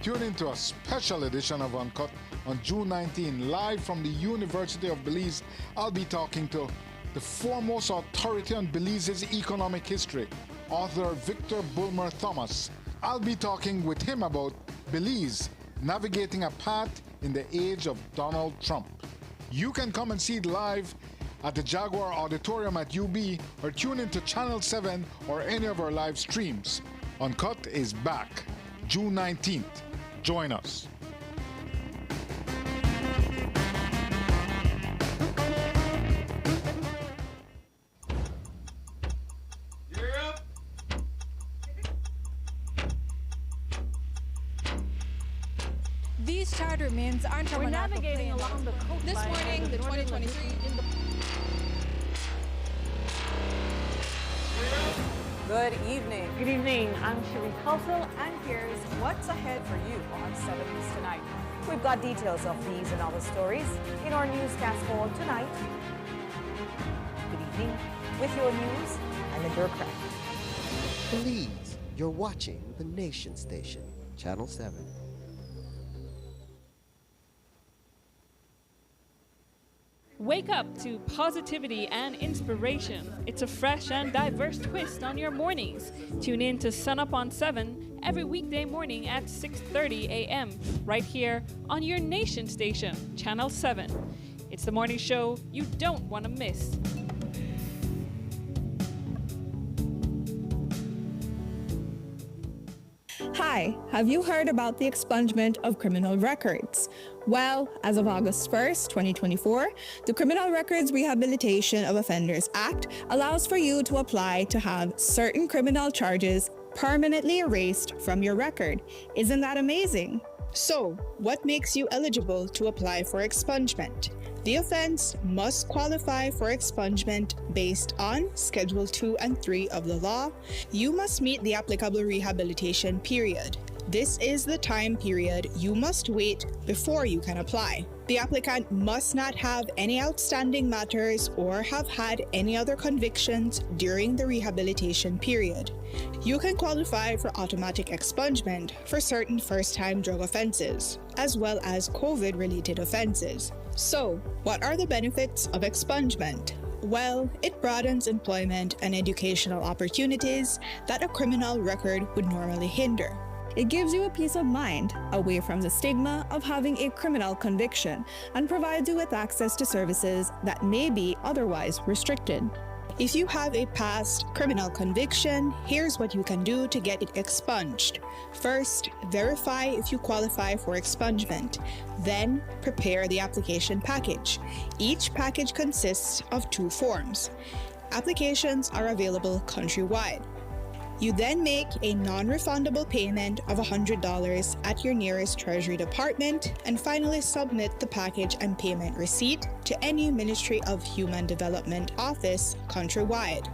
Tune into a special edition of Uncut on June 19, live from the University of Belize. I'll be talking to the foremost authority on Belize's economic history, author Victor Bulmer Thomas. I'll be talking with him about Belize navigating a path in the age of Donald Trump. You can come and see it live at the Jaguar Auditorium at UB or tune into Channel 7 or any of our live streams. Uncut is back, June 19th. Join us. These charter means aren't We're navigating along the coastline. This morning, the 2023 Good evening. Good evening. I'm Sheree Kelsel, and here's what's ahead for you on 7 News tonight. We've got details of these and other stories in our newscast for tonight. Good evening. With your news, I'm Indra Craft. Please, you're watching the Nation Station, Channel 7. Wake up to positivity and inspiration. It's a fresh and diverse twist on your mornings. Tune in to Sunup on 7 every weekday morning at 6:30 a.m. right here on your Nation Station, Channel 7. It's the morning show you don't want to miss. Hi, have you heard about the expungement of criminal records? Well, as of August 1st, 2024, the Criminal Records Rehabilitation of Offenders Act allows for you to apply to have certain criminal charges permanently erased from your record. Isn't that amazing? So, what makes you eligible to apply for expungement? The offense must qualify for expungement based on Schedule 2 and 3 of the law. You must meet the applicable rehabilitation period. This is the time period you must wait before you can apply. The applicant must not have any outstanding matters or have had any other convictions during the rehabilitation period. You can qualify for automatic expungement for certain first-time drug offenses, as well as COVID-related offenses. So, what are the benefits of expungement? Well, it broadens employment and educational opportunities that a criminal record would normally hinder. It gives you a peace of mind away from the stigma of having a criminal conviction and provides you with access to services that may be otherwise restricted. If you have a past criminal conviction, here's what you can do to get it expunged. First, verify if you qualify for expungement. Then, prepare the application package. Each package consists of 2 forms. Applications are available countrywide. You then make a non-refundable payment of $100 at your nearest Treasury Department and finally submit the package and payment receipt to any Ministry of Human Development office countrywide.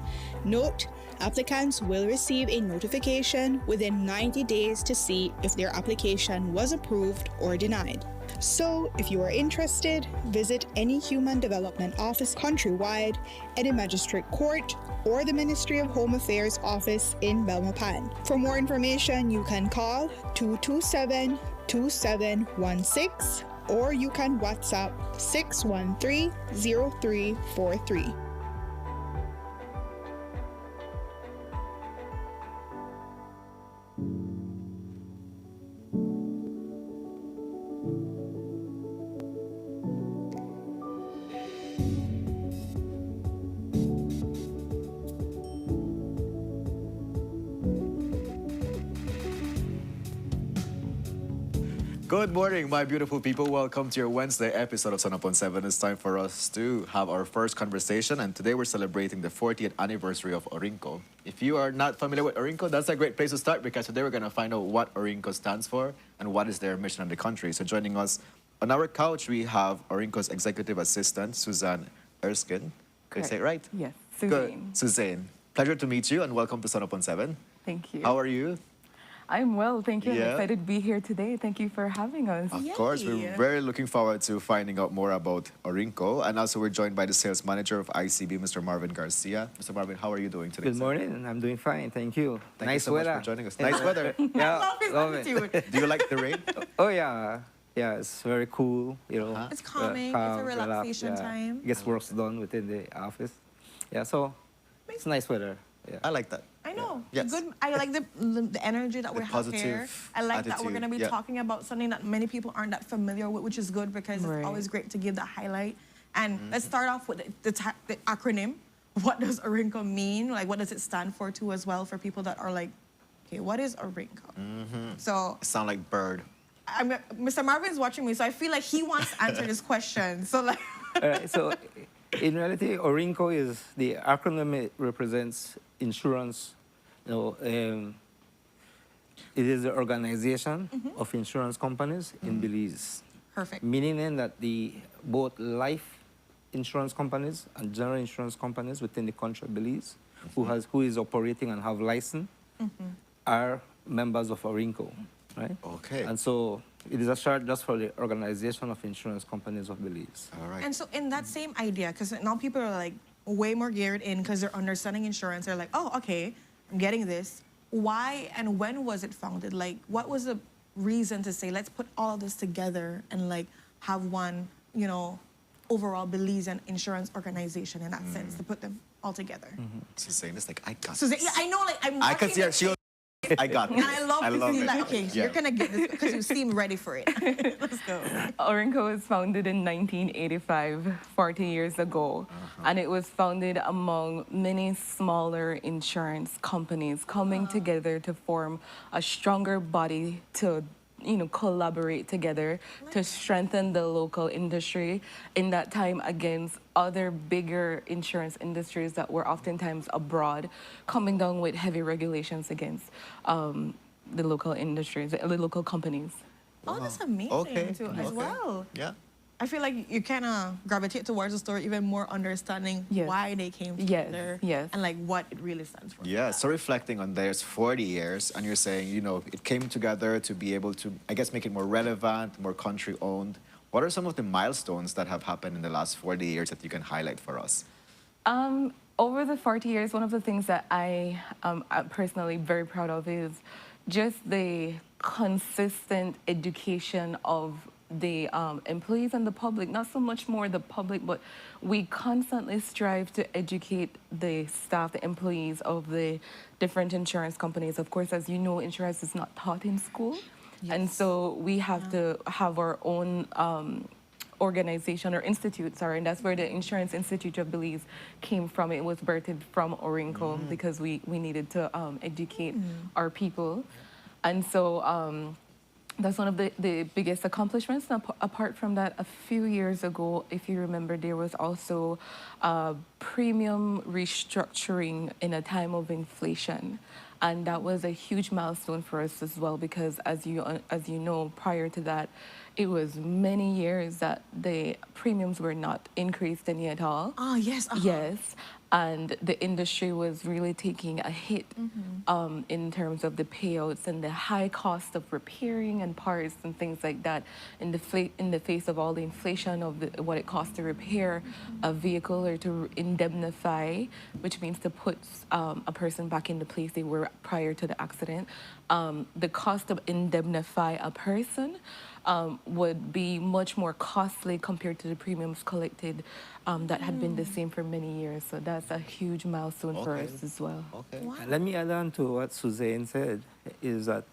Note, applicants will receive a notification within 90 days to see if their application was approved or denied. So, if you are interested, visit any Human Development office countrywide, any magistrate court, or the Ministry of Home Affairs office in Belmopan. For more information, you can call 227-2716 or you can WhatsApp 613-0343. Good morning, my beautiful people. Welcome to your Wednesday episode of Sunup on 7. It's time for us to have our first conversation, and today we're celebrating the 40th anniversary of Orinco. If you are not familiar with Orinco, that's a great place to start because today we're going to find out what Orinco stands for and what is their mission in the country. So joining us on our couch, we have Orinco's Executive Assistant, Suzanne Erskine. Did I say it right? Yes, Good. Suzanne. Suzanne. Pleasure to meet you and welcome to Sunup on 7. Thank you. How are you? I'm well, thank you. Yeah. I'm excited to be here today. Thank you for having us. Of course, we're very looking forward to finding out more about Orinco. And also we're joined by the sales manager of ICB, Mr. Marvin Garcia. Mr. Marvin, how are you doing today? Good morning. I'm doing fine. Thank you. Thank nice you so weather. much for joining us. Nice weather. Yeah, love it. Do you like the rain? Oh, yeah. Yeah, it's very cool, you know. It's calming. calm, It's a relaxation relax, yeah. time. Gets work done within the office. Yeah, so it's nice weather. I like that. I know. Yes. Good. I like the energy that we have here. positive I like that we're attitude, going to be yeah. talking about something that many people aren't that familiar with, which is good because it's always great to give that highlight. And let's start off with the acronym. What does Orinco mean? Like, what does it stand for too as well for people that are like, okay, what is Orinco? So Sound like bird. Mr. Marvin's watching me, so I feel like he wants to answer this question. So like, So in reality, Orinco is the acronym. It represents insurance. It is the organization of insurance companies in Belize. Perfect. Meaning that both life insurance companies and general insurance companies within the country of Belize, who is operating and have license, are members of Orinco, right? Okay. And so it is a chart just for the organization of insurance companies of Belize. All right. and so in that same idea, because now people are like way more geared in because they're understanding insurance. They're like, oh, okay, I'm getting this. Why and when was it founded? Like, what was the reason to say, let's put all of this together and like have one, overall Belizean insurance organization in that sense, to put them all together? She's saying this like, I got So this. yeah, I know, like, I'm I can watching see her. it. I got And this. I love to see it. like, okay, Yeah. you're gonna get this because you seem ready for it. Let's go. Orinco was founded in 1985, 40 years ago. And it was founded among many smaller insurance companies coming together to form a stronger body to collaborate together to strengthen the local industry in that time against other bigger insurance industries that were oftentimes abroad, coming down with heavy regulations against the local industries, the local companies. Oh, that's amazing too, as well. Yeah. I feel like you kind of gravitate towards the story even more understanding why they came together and like what it really stands for. Yeah, so reflecting on there's 40 years, and you're saying, it came together to be able to, I guess, make it more relevant, more country-owned. What are some of the milestones that have happened in the last 40 years that you can highlight for us? Over the 40 years, one of the things that I'm personally very proud of is just the consistent education of the employees and the public, not so much more the public, but we constantly strive to educate the staff, the employees of the different insurance companies. Of course, as you know, insurance is not taught in school. And so we have to have our own organization or institute, and that's where the Insurance Institute of Belize came from. It was birthed from Orinco because we needed to educate our people. And so that's one of the biggest accomplishments. Now, apart from that, a few years ago, if you remember, there was also premium restructuring in a time of inflation. And that was a huge milestone for us as well, because as you know, prior to that, it was many years that the premiums were not increased any at all. Oh, yes. Yes. And the industry was really taking a hit in terms of the payouts and the high cost of repairing and parts and things like that in the face of all the inflation of what it costs to repair a vehicle or to indemnify, which means to put a person back in the place they were prior to the accident. The cost of indemnify a person would be much more costly compared to the premiums collected that had been the same for many years. So that's a huge milestone for us as well. Okay. Wow. Let me add on to what Suzanne said, is that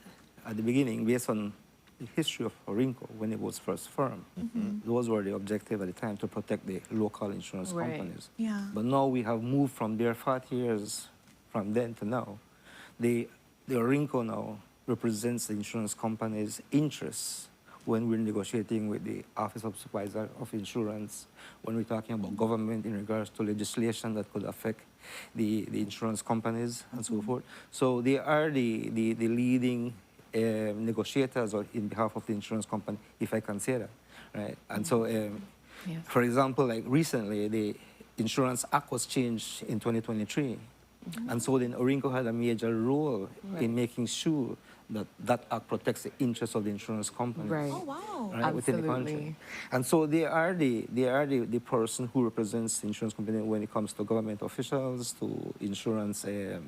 at the beginning, based on the history of Orinco, when it was first formed, those were the objective at the time, to protect the local insurance companies. Yeah. But now we have moved from there 40 years from then to now. The Orinco now represents the insurance company's interests when we're negotiating with the Office of Supervisor of Insurance, when we're talking about government in regards to legislation that could affect the insurance companies and so forth. So they are the leading negotiators in behalf of the insurance company, if I can say that, right? And so, for example, like recently, the Insurance Act was changed in 2023. And so then Orinco had a major role in making sure that act protects the interests of the insurance companies. Right. Oh, wow. Right, within the country. And so they are the person who represents the insurance company when it comes to government officials, to insurance, the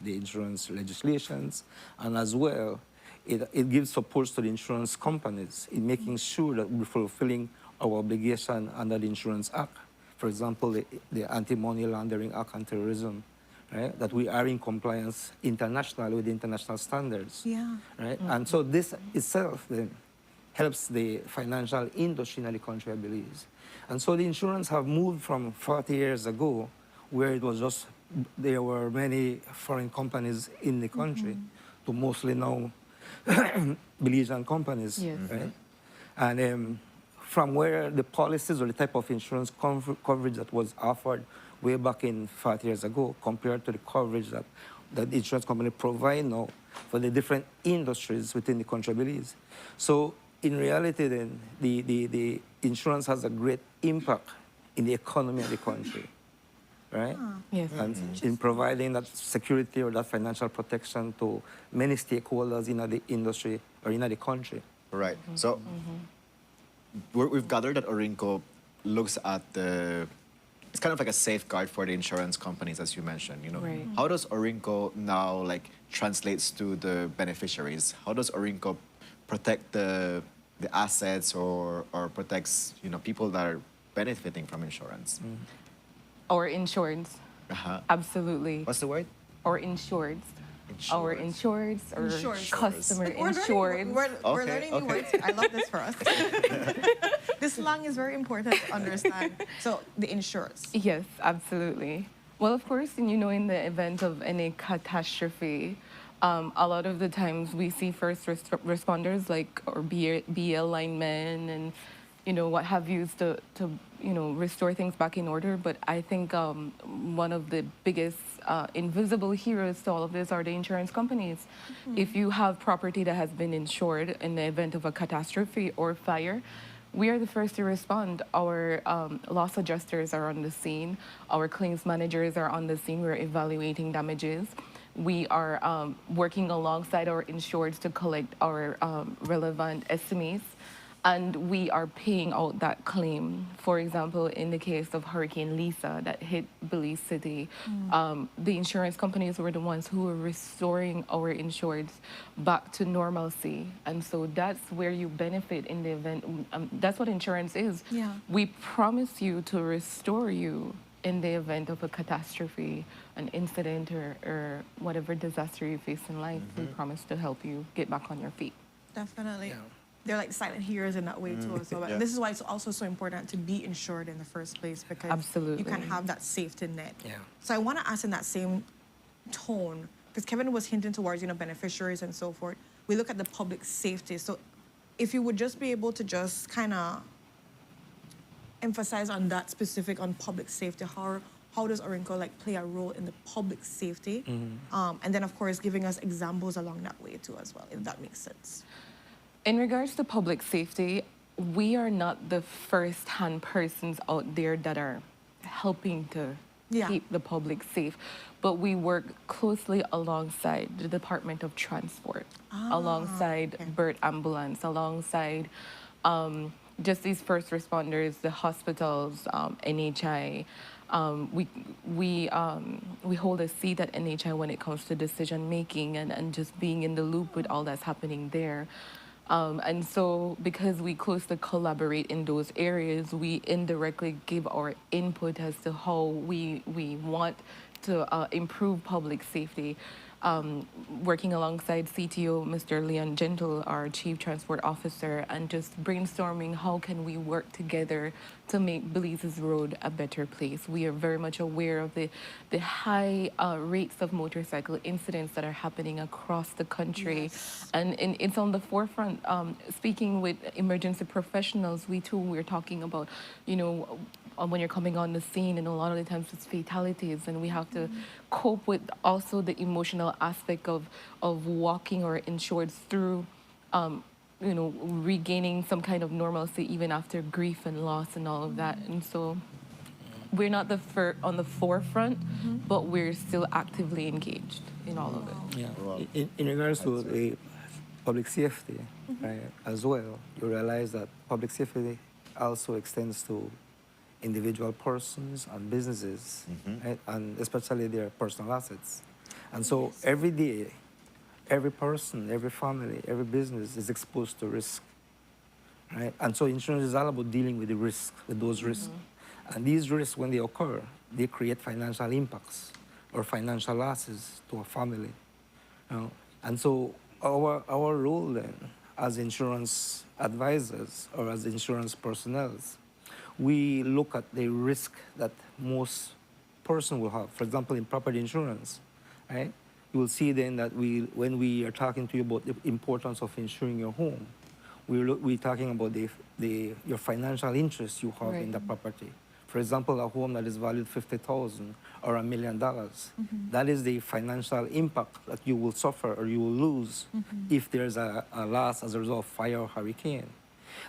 insurance legislations, and as well, it gives support to the insurance companies in making sure that we're fulfilling our obligation under the Insurance Act. For example, the Anti-Money Laundering Act and Terrorism, right? That we are in compliance internationally with international standards, Yeah. right? And so this itself then helps the financial industry in the country, I believe. And so the insurance have moved from 40 years ago, where it was just, there were many foreign companies in the country, to mostly now Belizean companies, Yes. right? And from where the policies or the type of insurance coverage that was offered way back in 40 years ago compared to the coverage that the insurance company provide now for the different industries within the country, Belize. So in reality then, the insurance has a great impact in the economy of the country, right? Yes. And in providing that security or that financial protection to many stakeholders in the industry or in the country. Right. So we've gathered that Orinco looks at the, it's kind of like a safeguard for the insurance companies, as you mentioned, you know. Right. How does Orinco now like translates to the beneficiaries? How does Orinco protect the assets or protects, you know, people that are benefiting from insurance? Or insurance. Absolutely. What's the word? Or insured. Our insured or customer insured. We're learning new words. I love this for us. This slang is very important to understand. So the insurers. Yes, absolutely. Well, of course, you know, in the event of any catastrophe, a lot of the times we see first responders like or BL linemen and you know what have you to you know restore things back in order. But I think one of the biggest invisible heroes to all of this are the insurance companies. If you have property that has been insured in the event of a catastrophe or fire, we are the first to respond. Our loss adjusters are on the scene. Our claims managers are on the scene. We're evaluating damages. We are working alongside our insureds to collect our relevant estimates. And we are paying out that claim. For example, in the case of Hurricane Lisa that hit Belize City, the insurance companies were the ones who were restoring our insureds back to normalcy. And so that's where you benefit in the event. That's what insurance is. Yeah. We promise you to restore you in the event of a catastrophe, an incident, or whatever disaster you face in life. We promise to help you get back on your feet. Definitely. Yeah. They're like silent heroes in that way too. So this is why it's also so important to be insured in the first place, because you can have that safety net. Yeah. So I want to ask in that same tone, because Kevin was hinting towards, you know, beneficiaries and so forth. We look at the public safety. So if you would just be able to just kind of emphasize on that specific on public safety, how does Orinco like play a role in the public safety? And then of course giving us examples along that way too as well, if that makes sense. In regards to public safety, we are not the first-hand persons out there that are helping to keep the public safe, but we work closely alongside the Department of Transport, alongside Bird Ambulance, alongside just these first responders, the hospitals, NHI. We hold a seat at NHI when it comes to decision making and just being in the loop with all that's happening there. And so because we closely collaborate in those areas, we indirectly give our input as to how we want to improve public safety. Working alongside CTO, Mr. Leon Gentle, our Chief Transport Officer, and just brainstorming how can we work together to make Belize's road a better place. We are very much aware of the high rates of motorcycle incidents that are happening across the country. And it's on the forefront. Speaking with emergency professionals, we're talking about, you know, when you're coming on the scene, and a lot of the times it's fatalities, and we have to cope with also the emotional aspect of walking our insured through, you know, regaining some kind of normalcy even after grief and loss and all of that. And so we're not on the forefront, but we're still actively engaged in all of it. Yeah. In regards to the public safety, right, as well, you realize that public safety also extends to individual persons and businesses, right? And especially their personal assets. And so every day, every person, every family, every business is exposed to risk, right? And so insurance is all about dealing with the risks, with those risks. And these risks, when they occur, they create financial impacts, or financial losses to a family. You know? And so our role then as insurance advisors or as insurance personnel, we look at the risk that most person will have. For example, in property insurance, right? You will see then that when we are talking to you about the importance of insuring your home, we're talking about your financial interest you have in the property. For example, a home that is valued $50,000 or $1 million, that is the financial impact that you will suffer or you will lose if there's a loss as a result of fire or hurricane.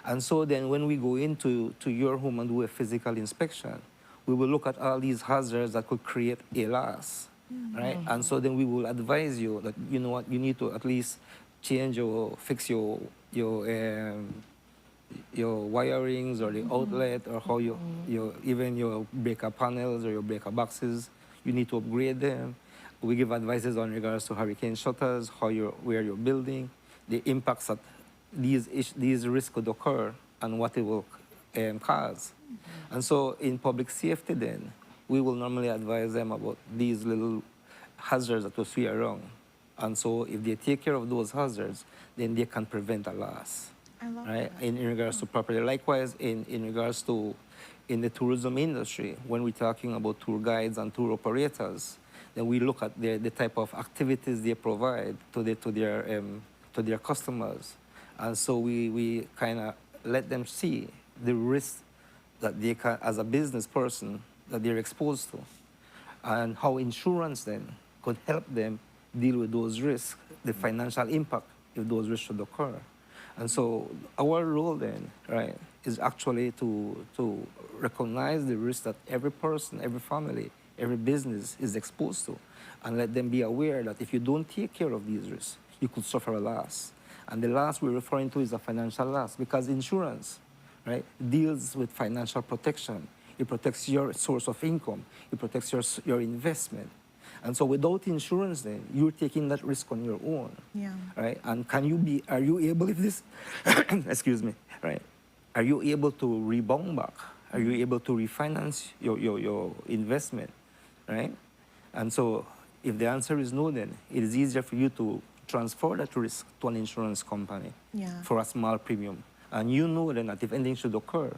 And so then when we go into your home and do a physical inspection, we will look at all these hazards that could create a loss, right? And so then we will advise you that, you know what, you need to at least change or fix your wirings or the outlet or how even your breaker panels or your breaker boxes, you need to upgrade them. We give advices on regards to hurricane shutters, where you're building, the impacts that these risks could occur and what it will cause. And so in public safety then, we will normally advise them about these little hazards that we see around. And so if they take care of those hazards, then they can prevent a loss. Right? In regards to property. Likewise, in regards to in the tourism industry, when we're talking about tour guides and tour operators, then we look at the type of activities they provide to their customers. And so we kind of let them see the risk that they can, as a business person, that they're exposed to, and how insurance then could help them deal with those risks, the financial impact if those risks should occur. And so our role then, right, is actually to recognize the risk that every person, every family, every business is exposed to, and let them be aware that if you don't take care of these risks, you could suffer a loss. And the loss we're referring to is a financial loss, because insurance, right, deals with financial protection. It protects your source of income. It protects your investment. And so without insurance then, you're taking that risk on your own. Yeah. Right? And are you able, if this, excuse me, right? Are you able to rebound back? Are you able to refinance your investment, right? And so if the answer is no, then it is easier for you to transfer that risk to an insurance company for a small premium. And you know then that if anything should occur,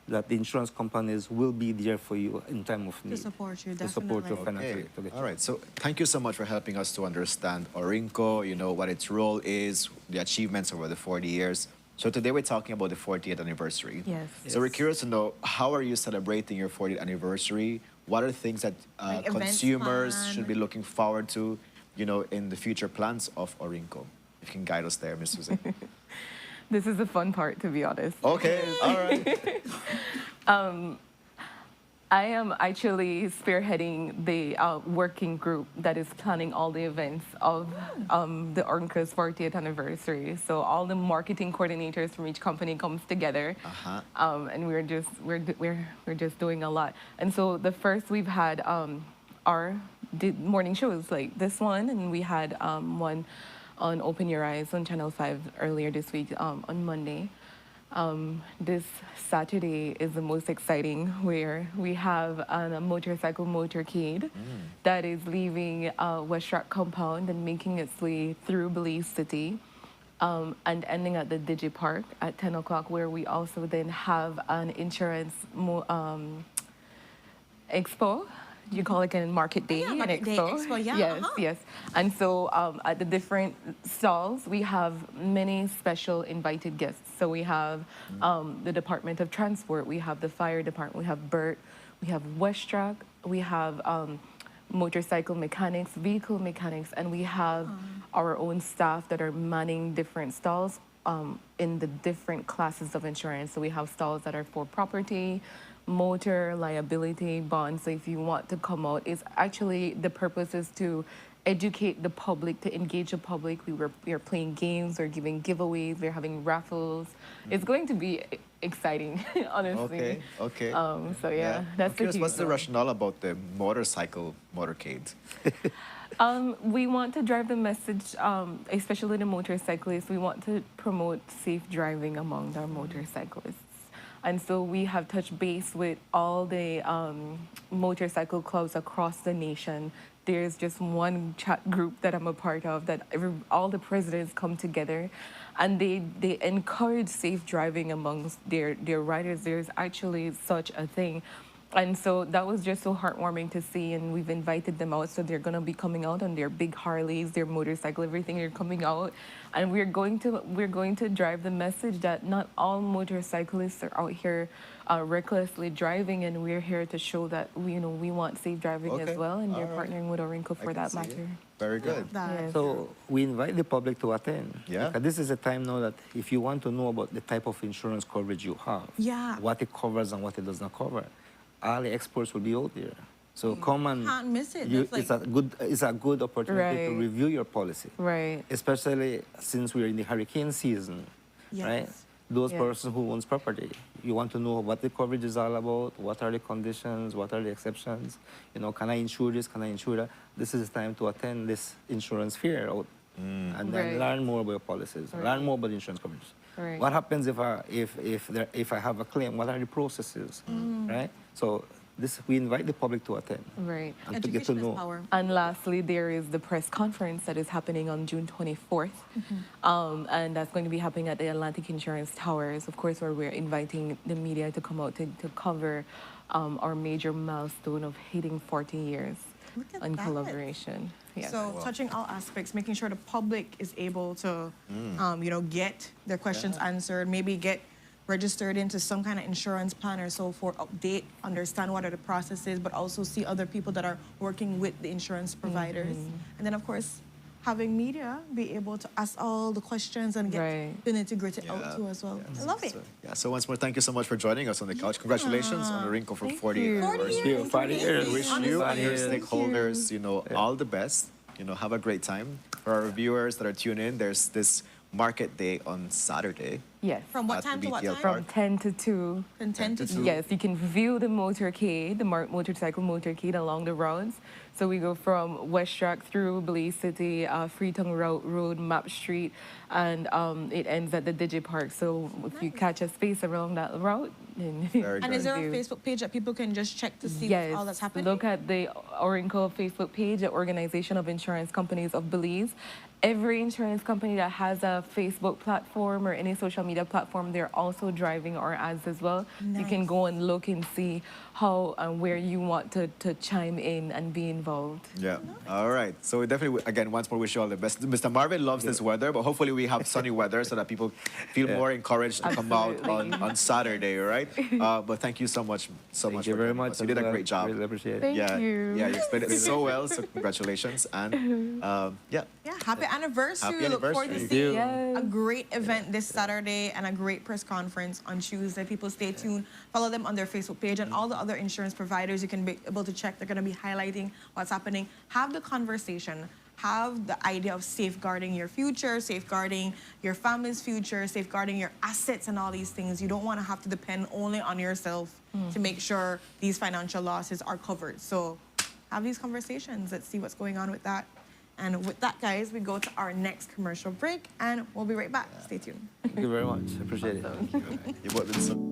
that the insurance companies will be there for you in time of need. To support you, definitely. To support your financial. Okay. All right, so thank you so much for helping us to understand Orinco, you know, what its role is, the achievements over the 40 years. So today we're talking about the 40th anniversary. Yes. So we're curious to know, how are you celebrating your 40th anniversary? What are things that Like consumers events should be looking forward to, you know, in the future plans of Orinco? If you can guide us there, Ms. Susan. This is the fun part, to be honest. Okay, all right. I am actually spearheading the working group that is planning all the events of the Orinco's 40th anniversary. So all the marketing coordinators from each company comes together, and we're just doing a lot. And so the first we've had our morning shows like this one, and we had one on Open Your Eyes on Channel 5 earlier this week on Monday. This Saturday is the most exciting, where we have a motorcycle motorcade that is leaving West Rock compound and making its way through Belize City and ending at the Digi Park at 10 o'clock, where we also then have an insurance expo. You call it a market day, an expo. Yes, yes. And so at the different stalls, we have many special invited guests. So we have the Department of Transport, we have the Fire Department, we have BERT, we have Westrack, we have motorcycle mechanics, vehicle mechanics, and we have our own staff that are manning different stalls in the different classes of insurance. So we have stalls that are for property, motor, liability, bonds. So if you want to come out, it's actually, the purpose is to educate the public, to engage the public. We are playing games, we're giving giveaways, we're having raffles. It's going to be exciting, honestly. Okay. So yeah, that's the key. What's the rationale about the motorcycle motorcade? We want to drive the message, especially the motorcyclists. We want to promote safe driving among our motorcyclists. And so we have touched base with all the motorcycle clubs across the nation there's just one chat group that I'm a part of that all the presidents come together, and they encourage safe driving amongst their riders. There's actually such a thing. And so that was just so heartwarming to see, and we've invited them out. So they're gonna be coming out on their big Harleys, their motorcycle, everything. They're coming out, and we're going to drive the message that not all motorcyclists are out here recklessly driving, and we're here to show that we want safe driving as well, and they're partnering with Orinco for that matter. Very good. Yes. So we invite the public to attend. Yeah. Because this is a time now that if you want to know about the type of insurance coverage you have, what it covers and what it does not cover, all the experts will be out there. So come and Can't miss it. it's a good opportunity to review your policy. Right. Especially since we're in the hurricane season. Yes. Right? Those persons who owns property, you want to know what the coverage is all about, what are the conditions, what are the exceptions, can I insure this, can I insure that? This is the time to attend this insurance fair out and then learn more about your policies, learn more about insurance coverage. Right. What happens if I have a claim? What are the processes, right? So we invite the public to attend, right, and to get to know. And lastly, there is the press conference that is happening on June 24th, and that's going to be happening at the Atlantic Insurance Towers, of course, where we're inviting the media to come out to cover our major milestone of hitting 40 years in collaboration. Yes. So touching all aspects, making sure the public is able to, get their questions answered, maybe get registered into some kind of insurance plan or so for update, understand what are the processes, but also see other people that are working with the insurance providers. And then, of course, having media be able to ask all the questions and get the nitty-gritty out too as well. I love it. So once more, thank you so much for joining us on the couch. Congratulations on Orinco for 40 years. 40 years. Wish you and your stakeholders, all the best. Have a great time. For our viewers that are tuned in, there's this market day on Saturday. Yes. From what time to what time? From 10 to 2. From 10 to 2. Yes, you can view the motorcade, the motorcycle motorcade along the roads. So we go from West Track through Belize City, Freetown Road, Map Street, and it ends at the Digipark. So if you catch a space along that route, then and is there a Facebook page that people can just check to see all that's happening? Look at the Orinco Facebook page, the Organization of Insurance Companies of Belize. Every insurance company that has a Facebook platform or any social media platform, they're also driving our ads as well. You can go and look and see how and where you want to chime in and be involved. Yeah. All right. So we definitely, again, once more wish you all the best. Mr. Marvin loves this weather, but hopefully we have sunny weather so that people feel more encouraged to come out on Saturday, right? But thank you so much. Thank you very much. You did a great job. Really appreciate it. Thank you. Yeah, you explained it so well. So congratulations. And happy anniversary. Happy Look forward to anniversary. seeing a great event this Saturday and a great press conference on Tuesday. People stay tuned. Follow them on their Facebook page and all the other insurance providers. You can be able to check. They're going to be highlighting what's happening. Have the conversation. Have the idea of safeguarding your future, safeguarding your family's future, safeguarding your assets and all these things. You don't want to have to depend only on yourself to make sure these financial losses are covered. So have these conversations. Let's see what's going on with that. And with that, guys, we go to our next commercial break, and we'll be right back. Stay tuned. Thank you very much. Appreciate it. You've worked with some.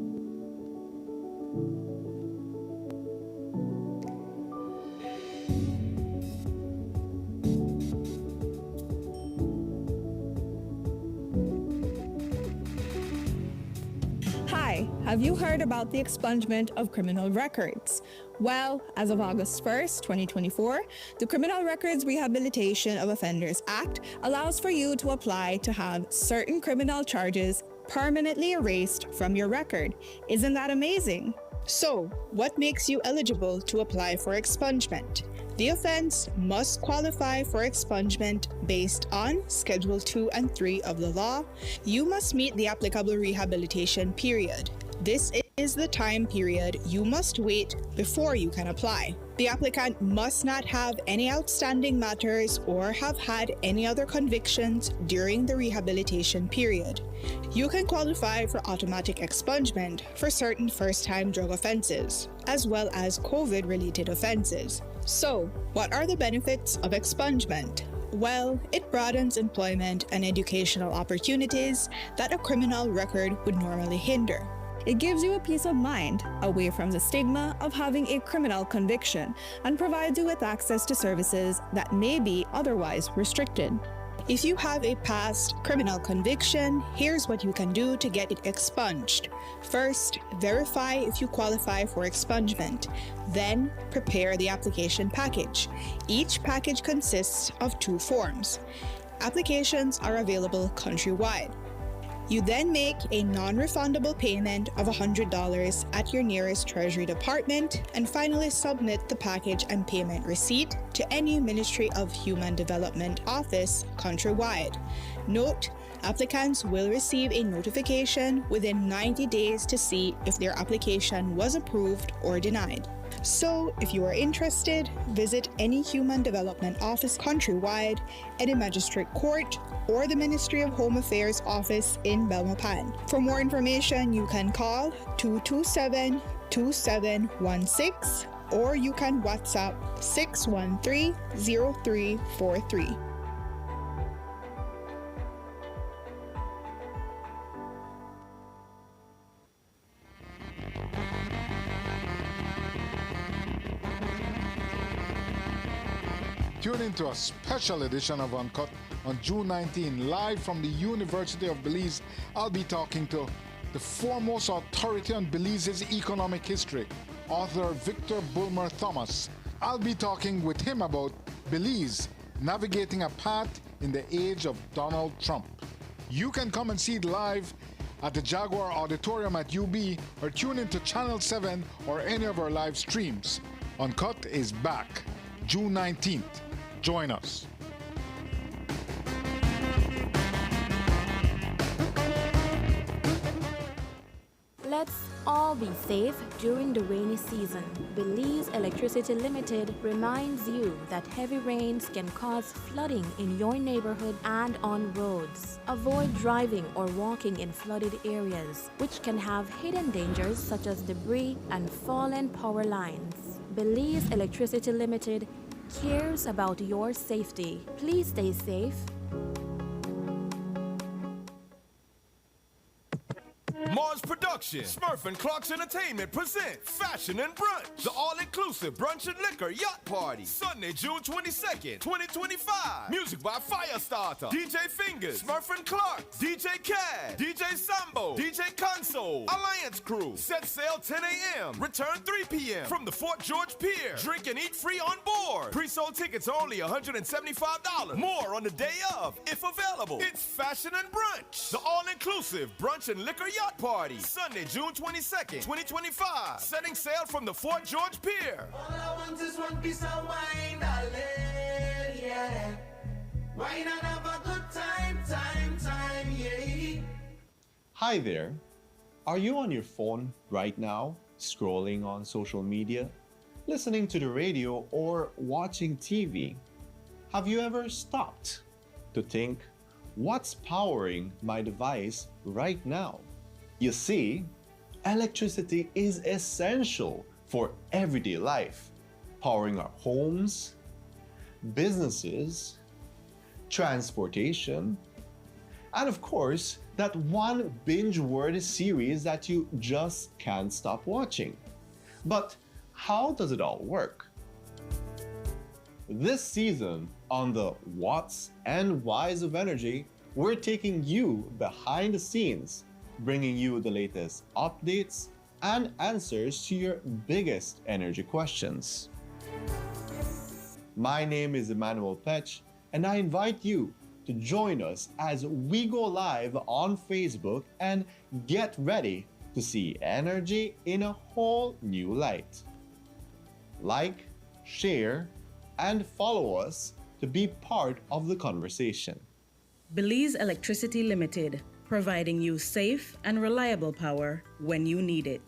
Hi, have you heard about the expungement of criminal records? Well, as of August 1st, 2024, the Criminal Records Rehabilitation of Offenders Act allows for you to apply to have certain criminal charges permanently erased from your record. Isn't that amazing? So, what makes you eligible to apply for expungement? The offense must qualify for expungement based on Schedule 2 and 3 of the law. You must meet the applicable rehabilitation period. This is the time period you must wait before you can apply. The applicant must not have any outstanding matters or have had any other convictions during the rehabilitation period. You can qualify for automatic expungement for certain first-time drug offenses, as well as COVID-related offenses. So, what are the benefits of expungement? Well, it broadens employment and educational opportunities that a criminal record would normally hinder. It gives you a peace of mind away from the stigma of having a criminal conviction and provides you with access to services that may be otherwise restricted. If you have a past criminal conviction, here's what you can do to get it expunged. First, verify if you qualify for expungement. Then, prepare the application package. Each package consists of 2 forms. Applications are available countrywide. You then make a non-refundable payment of $100 at your nearest Treasury Department and finally submit the package and payment receipt to any Ministry of Human Development office countrywide. Note, applicants will receive a notification within 90 days to see if their application was approved or denied. So, if you are interested, visit any Human Development office countrywide, any magistrate court, or the Ministry of Home Affairs office in Belmopan. For more information, you can call 227-2716 or you can WhatsApp 613-0343. Tune into a special edition of Uncut on June 19, live from the University of Belize. I'll be talking to the foremost authority on Belize's economic history, author Victor Bulmer Thomas. I'll be talking with him about Belize, navigating a path in the age of Donald Trump. You can come and see it live at the Jaguar Auditorium at UB or tune into Channel 7 or any of our live streams. Uncut is back June 19th. Join us. Let's all be safe during the rainy season. Belize Electricity Limited reminds you that heavy rains can cause flooding in your neighborhood and on roads. Avoid driving or walking in flooded areas, which can have hidden dangers such as debris and fallen power lines. Belize Electricity Limited cares about your safety. Please stay safe. Mars Production, Smurf and Clark's Entertainment present Fashion and Brunch, the all-inclusive brunch and liquor yacht party, Sunday, June 22nd, 2025. Music by Firestarter, DJ Fingers, Smurf and Clark, DJ Cad, DJ Sambo, DJ Console, Alliance Crew. Set sail 10 a.m., return 3 p.m. from the Fort George Pier. Drink and eat free on board. Pre-sold tickets are only $175. More on the day of, if available. It's Fashion and Brunch, the all-inclusive brunch and liquor yacht party, Sunday, June 22nd, 2025. Setting sail from the Fort George Pier. All I want is one piece of wine, darling, yeah. Wine and have a good time, yeah. Hi there. Are you on your phone right now, scrolling on social media, listening to the radio, or watching TV? Have you ever stopped to think, what's powering my device right now? You see, electricity is essential for everyday life, powering our homes, businesses, transportation, and of course, that one binge-worthy series that you just can't stop watching. But how does it all work? This season on the What's and Whys of Energy, we're taking you behind the scenes, bringing you the latest updates and answers to your biggest energy questions. My name is Emmanuel Petch, and I invite you to join us as we go live on Facebook and get ready to see energy in a whole new light. Like, share, and follow us to be part of the conversation. Belize Electricity Limited, providing you safe and reliable power when you need it.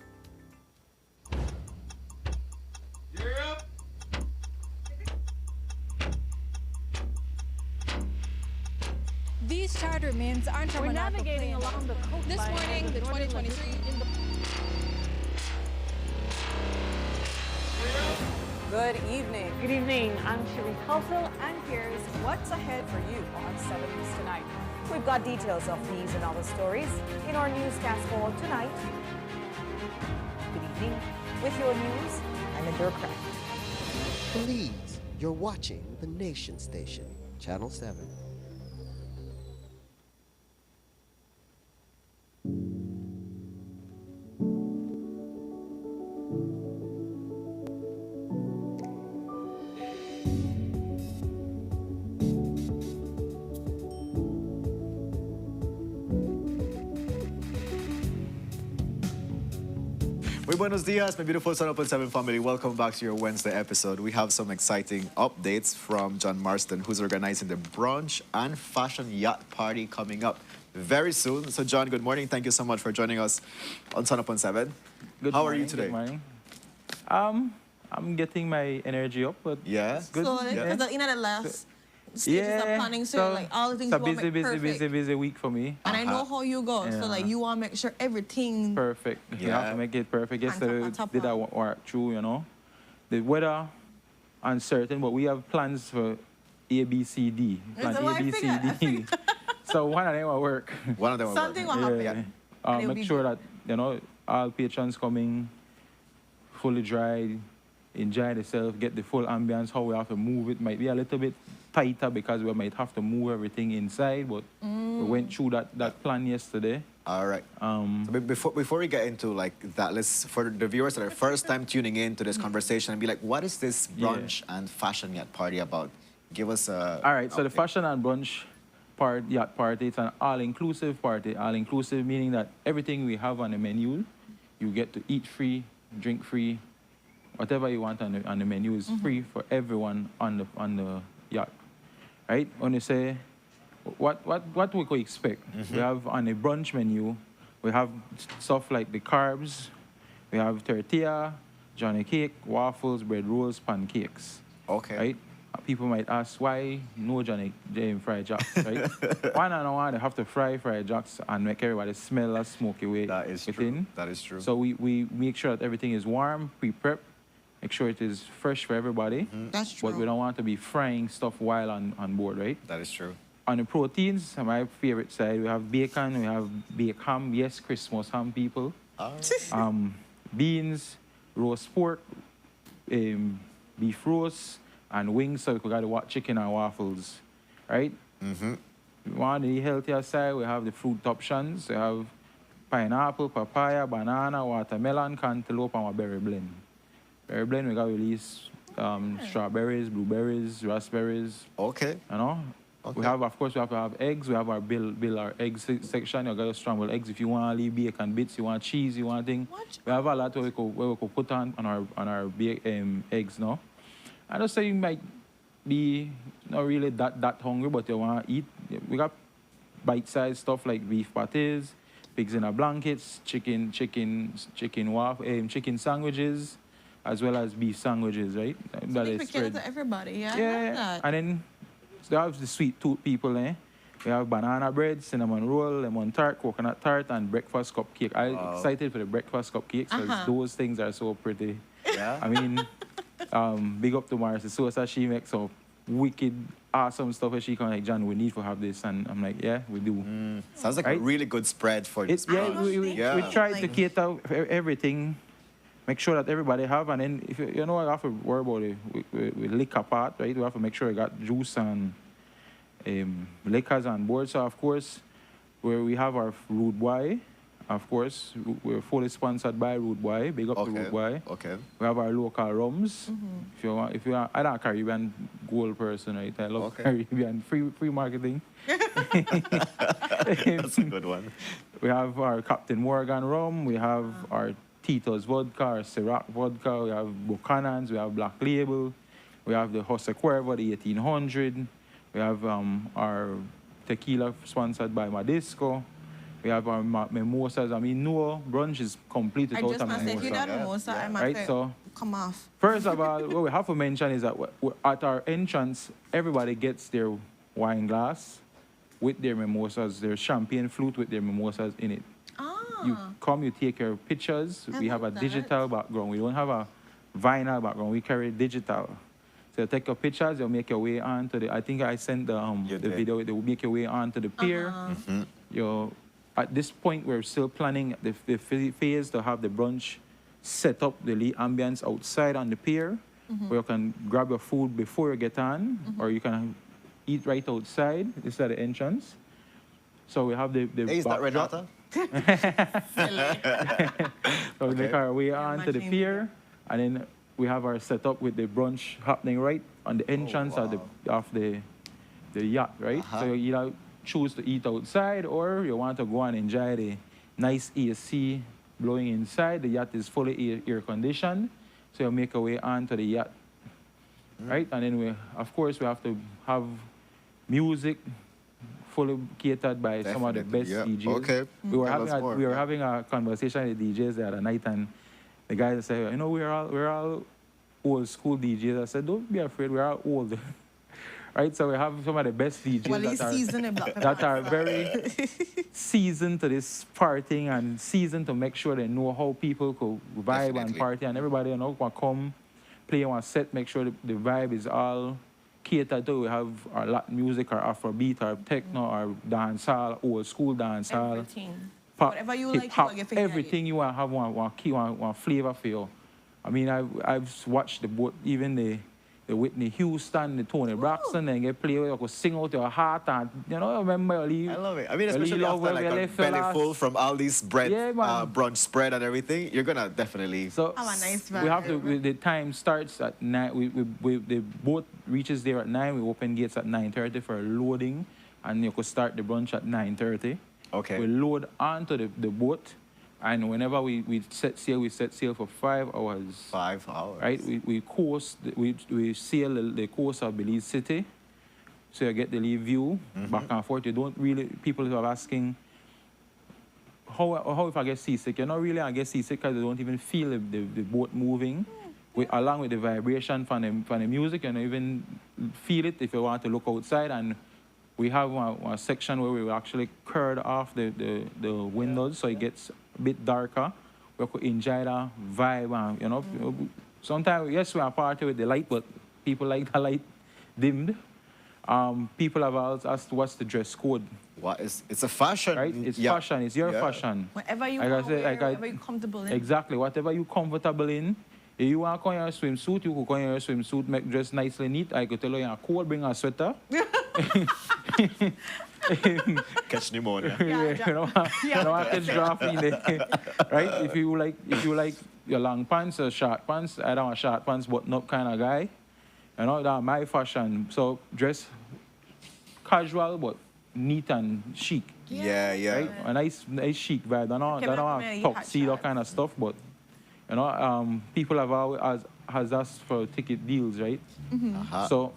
These charter mints aren't from We're an apple navigating plane. along the coastline. This morning, the Northern 2023 in the Good evening. Good evening. I'm Cherie Culsel, and here's what's ahead for you on 7 News tonight. We've got details of these and other stories in our newscast for tonight. Good evening. With your news, I'm Endure Crack. Belize, you're watching the Nation Station, Channel 7. Muy buenos dias, my beautiful Sunup on 7 family. Welcome back to your Wednesday episode. We have some exciting updates from John Marston, who's organizing the brunch and fashion yacht party coming up very soon. So, John, good morning. Thank you so much for joining us on Sunup on 7. How are you today? Good morning. I'm getting my energy up, but yeah, it's good. So, because the last stages of planning, so like all the things it's you a want to make perfect. busy week for me. And I know how you go, so like you want to make sure everything perfect. You have to make it perfect. Yesterday did I work through, you know. The weather uncertain, but we have plans for A, B, C, D. Plan A, B, C, D. So one of them will work. One of them will Something will happen. Make sure that, you know, all patrons coming fully dried, enjoy themselves, get the full ambience. How we have to move it might be a little bit tighter because we might have to move everything inside, but we went through that plan yesterday. All right. So before we get into like that, let's, for the viewers that are first time tuning in to this conversation and be like, what is this brunch and fashion yacht party about? Give us a... All right, so the fashion and brunch yacht party, it's an all-inclusive party. All-inclusive meaning that everything we have on the menu, you get to eat free, drink free, whatever you want on the menu is free for everyone on the yacht. Right? When you say, what we could expect? We have on the brunch menu, we have stuff like the carbs, we have tortilla, Johnny cake, waffles, bread rolls, pancakes. Okay. Right? People might ask why no Johnny fried jacks, right? Why not they have to fry fried jacks and make everybody smell a smoky way. That is within. true. That is true. So we make sure that everything is warm, pre-prep, make sure it is fresh for everybody. That's true. But we don't want to be frying stuff while on board, right? That is true. On the proteins, my favorite side, we have bacon, we have baked ham, yes, Christmas ham people. Beans, roast pork, beef roast, and wings, so we got to watch chicken and waffles, right? We want the healthier side, we have the fruit options. We have pineapple, papaya, banana, watermelon, cantaloupe, and a berry blend. Berry blend, we got to release strawberries, blueberries, raspberries. Okay. You know? Okay. We have, of course, we have to have eggs. We have our bill our eggs section. You got to scramble eggs if you want to leave bacon bits, you want cheese, you want thing. We have a lot where we could put on our eggs, no? I just say you might be not really that hungry, but you want to eat. We got bite-sized stuff like beef patties, pigs in a blankets, chicken sandwiches, as well as beef sandwiches, right? So they cater to everybody, yeah? Yeah, I like that. and then so have the sweet tooth people, eh? We have banana bread, cinnamon roll, lemon tart, coconut tart, and breakfast cupcake. I'm excited for the breakfast cupcakes because those things are so pretty. Yeah. I mean, big up to Marcy Sosa. She makes some wicked, awesome stuff. And she kind of like, John, we need to have this. And I'm like, yeah, we do. Sounds like a really good spread for this. We try to cater for everything. Make sure that everybody have, and then if you know, I have to worry about it with liquor part, right? We have to make sure we got juice and liquors on board. So of course, where we have our Rude Boy, of course, we're fully sponsored by Rude Boy. Big up to Rude Boy. Okay. We have our local rums. If you are, I'm a Caribbean gold person, right? I love Caribbean free marketing. That's a good one. We have our Captain Morgan rum. We have our Tito's vodka, our Ciroc vodka, we have Buchanan's, we have Black Label, we have the Jose Cuervo, the 1800, we have our tequila sponsored by Madisco, we have our mimosas. I mean, no brunch is complete without a mimosa. If you don't mimosa, I might come off. First of all, what we have to mention is that at our entrance, everybody gets their wine glass with their mimosas, their champagne flute with their mimosas in it. You come, you take your pictures. We have a digital background. We don't have a vinyl background. We carry digital. So you take your pictures, you'll make your way on to the, I think I sent the video, they will make your way on to the pier. You at this point, we're still planning the phase to have the brunch set up, the ambience outside on the pier, where you can grab your food before you get on, or you can eat right outside. This is at the entrance. So we have the Hey, is that backdrop. Renata? So we make our way Yeah, on to the imagine pier, and then we have our setup with the brunch happening right on the entrance of the yacht, right? So you either choose to eat outside, or you want to go and enjoy the nice AC blowing inside. The yacht is fully air conditioned, so you make our way on to the yacht, right? And then of course, we have to have music fully catered by some of the best DJs. Okay. We were having a conversation with DJs the other night, and the guys said, you know, we're all old school DJs. I said, don't be afraid, we're all old. Right? So we have some of the best DJs that are very seasoned to this partying and seasoned to make sure they know how people could vibe and party, and everybody, you know, can come play one set, make sure the vibe is all catered to. We have our Latin music, our Afrobeat, our techno, our dancehall, old school dancehall. Everything. Pop, Whatever you hip hop, like, you can everything you want to have one flavor for you. I mean, I've watched even the Whitney Houston, the Tony Braxton, and they play where you could sing out your heart, and you know, remember I love it. I mean, especially after like a belly full from all these brunch spread and everything, you're gonna definitely have a nice vibe. We have to. The time starts at 9. The boat reaches there at 9. We open gates at 9:30 for loading, and you could start the brunch at 9:30. Okay. We load onto the boat, and whenever we set sail for 5 hours. 5 hours. Right? We sail the coast of Belize City. So you get the view back and forth. You don't really, people are asking, how if I get seasick? You're not really I get seasick because you don't even feel the boat moving. Along with the vibration from the music, you don't even feel it if you want to look outside. And we have one section where we actually curd off the windows so it gets a bit darker. We could enjoy that vibe, and you know, sometimes yes, we are party with the light, but people like the light dimmed. People have asked what's the dress code. It's a fashion, right? It's fashion. It's your fashion. Whatever you want to wear, whatever you're comfortable in. Exactly, whatever you're comfortable in. If you want to come in your swimsuit, you could come in your swimsuit, make dress nicely neat. I could tell you you're cold, bring a sweater. Catch pneumonia. You don't want to catch draft in there. Right? If you like your long pants or short pants, I don't want short pants, but not kind of guy. You know, that's my fashion. So dress casual, but neat and chic. Yeah. Right? A nice chic vibe. I don't want tuxedo kind of stuff, but you know, people have always has asked for ticket deals, right? So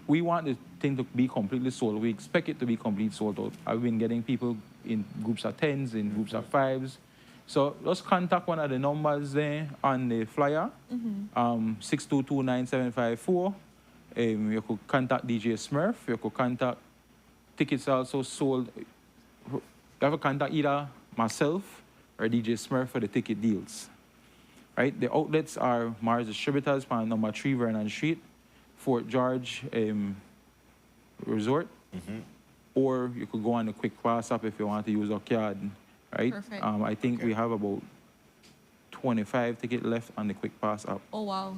we want the thing to be completely sold. We expect it to be completely sold out. I've been getting people in groups of 10s, in groups of 5s. So just contact one of the numbers there on the flyer, 622-9754. You could contact DJ Smurf. You could contact, tickets also sold. You have to contact either myself or DJ Smurf for the ticket deals. Right? The outlets are Mars Distributors on number 3 Vernon Street, Fort George Resort, or you could go on the quick pass up if you want to use our card. Right? Perfect. I think we have about 25 tickets left on the quick pass app. Oh wow.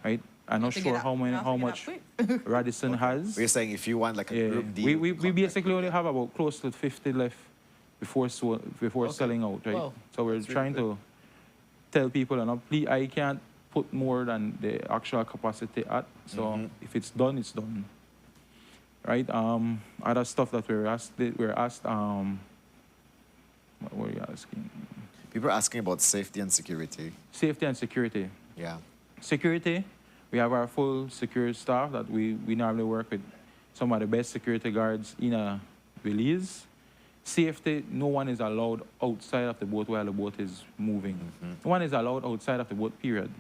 Right? I'm not sure how much Radisson has. We're saying if you want like a group deal. We basically only have about close to 50 left before selling out, right? Wow. So we're trying to tell people, I can't put more than the actual capacity at. So if it's done, it's done. Right? Other stuff that we're asked, what were you asking? People are asking about safety and security. Safety and security. Yeah. Security, we have our full security staff that we normally work with some of the best security guards in Belize. Safety, no one is allowed outside of the boat while the boat is moving. No one is allowed outside of the boat, period.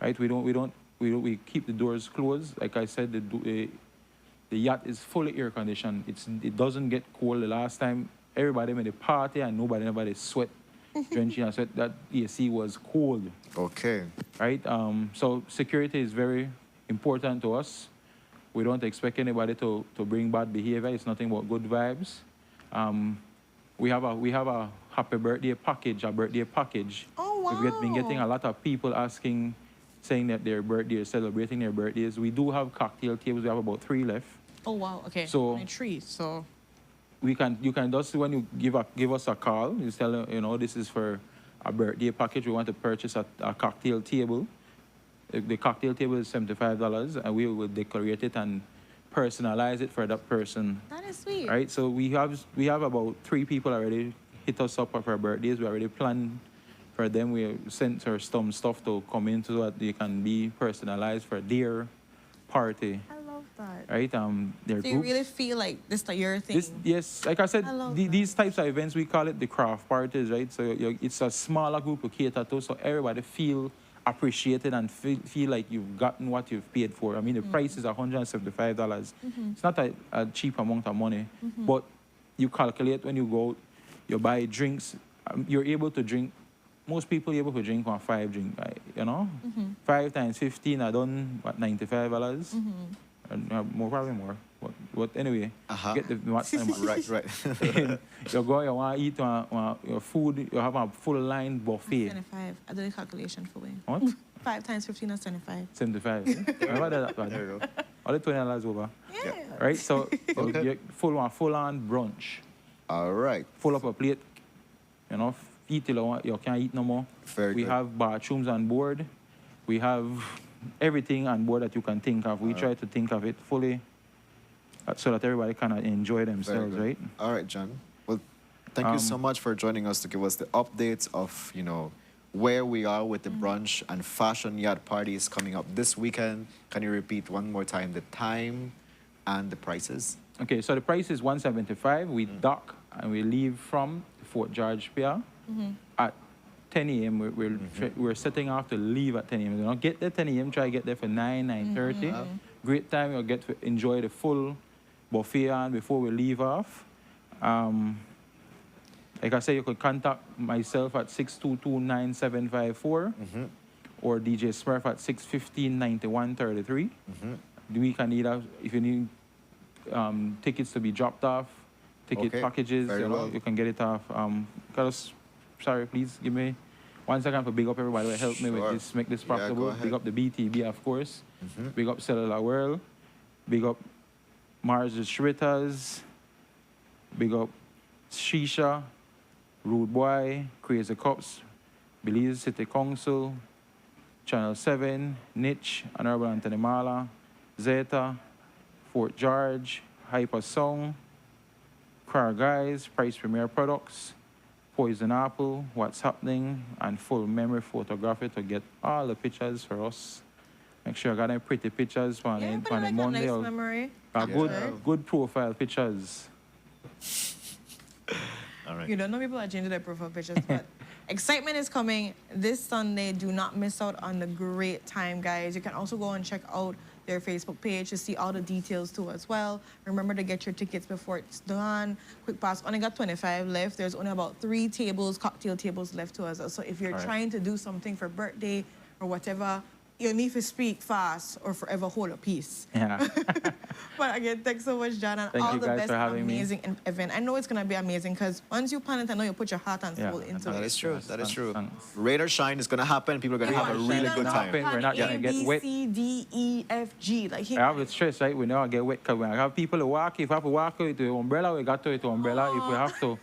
Right? We keep the doors closed. Like I said, the yacht is fully air conditioned. It doesn't get cold. The last time everybody made a party and nobody sweat, drenching and sweat. That AC was cold. Okay. Right? So security is very important to us. We don't expect anybody to bring bad behavior. It's nothing but good vibes. we have a happy birthday package, a birthday package. Oh, wow. We've been getting a lot of people asking, saying that their birthday is celebrating their birthdays. We do have cocktail tables. We have about 3 left. Oh, wow. Okay. So- My treat. So You can just, when you give us a call, you tell, this is for a birthday package. We want to purchase a cocktail table. The cocktail table is $75, and we will decorate it and personalize it for that person. that is sweet. Right? So we have about 3 people already hit us up for birthdays. We already planned for them. We sent her some stuff to come in so that they can be personalized for their party. I love that. Right? Their So you groups. really feel like this is your thing. Yes, like I said, I love these types of events, we call it the craft parties, right? So it's a smaller group to cater to, so everybody feel appreciated and feel like you've gotten what you've paid for. I mean, the price is $175. It's not a cheap amount of money, but you calculate when you go out, you buy drinks, you're able to drink. Most people are able to drink 5 drinks, you know? 5 times 15, I done, what, $95? More, probably more. But anyway, get the what's Right. you go, you want to eat your food, you have a full line buffet. 75. I did a calculation for you. What? 5 times 15 is 75. 75. Remember that? There you go. All the $20 over. Yeah. Right? So you full on brunch. All right. Full up a plate. Eat till you can't eat no more. Very we good. have bathrooms on board. We have everything on board that you can think of. We try to think of it fully so that everybody can enjoy themselves, good. right? All right, John. Well, thank you so much for joining us to give us the updates of, where we are with the brunch and fashion yacht parties coming up this weekend. Can you repeat one more time the time and the prices? Okay, so the price is $175. We dock and we leave from Fort George Pier at 10 a.m. We're setting off to leave at 10 a.m. You know, get there 10 a.m. Try to get there for 9:30. Great time. You'll get to enjoy the full buffet and before we leave off. Like I said, you could contact myself at 622-9754 or DJ Smurf at 615-9133. We can either, if you need tickets to be dropped off, ticket packages, you can get it off. Sorry, please give me 1 second for big up everybody who helped me with this, make this profitable. Big up the BTB, of course. Big up Cellular World. Big up Mars Distributors. Big up Shisha, Rude Boy, Crazy Cups, Belize City Council, Channel 7, Niche, Honorable Anthony Mala, Zeta, Fort George, Hyper Song, Car Guys, Price Premier Products, Poison Apple, What's Happening, and Full Memory Photography to get all the pictures for us. Make sure I got them pretty pictures for the Monday. Nice memory. Good profile pictures. All right. You don't know people are changing their profile pictures, but excitement is coming this Sunday. Do not miss out on the great time, guys. You can also go and check out their Facebook page to see all the details too as well. Remember to get your tickets before it's done. Quick Pass only got 25 left. There's only about 3 tables, cocktail tables left to us. So if you're trying to do something for birthday or whatever, you need to speak fast or forever hold a peace. Yeah. But again, thanks so much, John, and Thank all you the guys best for having me. amazing event. I know it's gonna be amazing because once you plan it, I know you put your heart and soul into That it. is true. That is true. Rain or shine is going to happen. People are going to have a really good time. We're not going to get wet. C, D, E, F, G. Like, I have a stress, right? We never get wet because when I have people to walk, if I have to walk with the umbrella, we got to it to umbrella if we have to.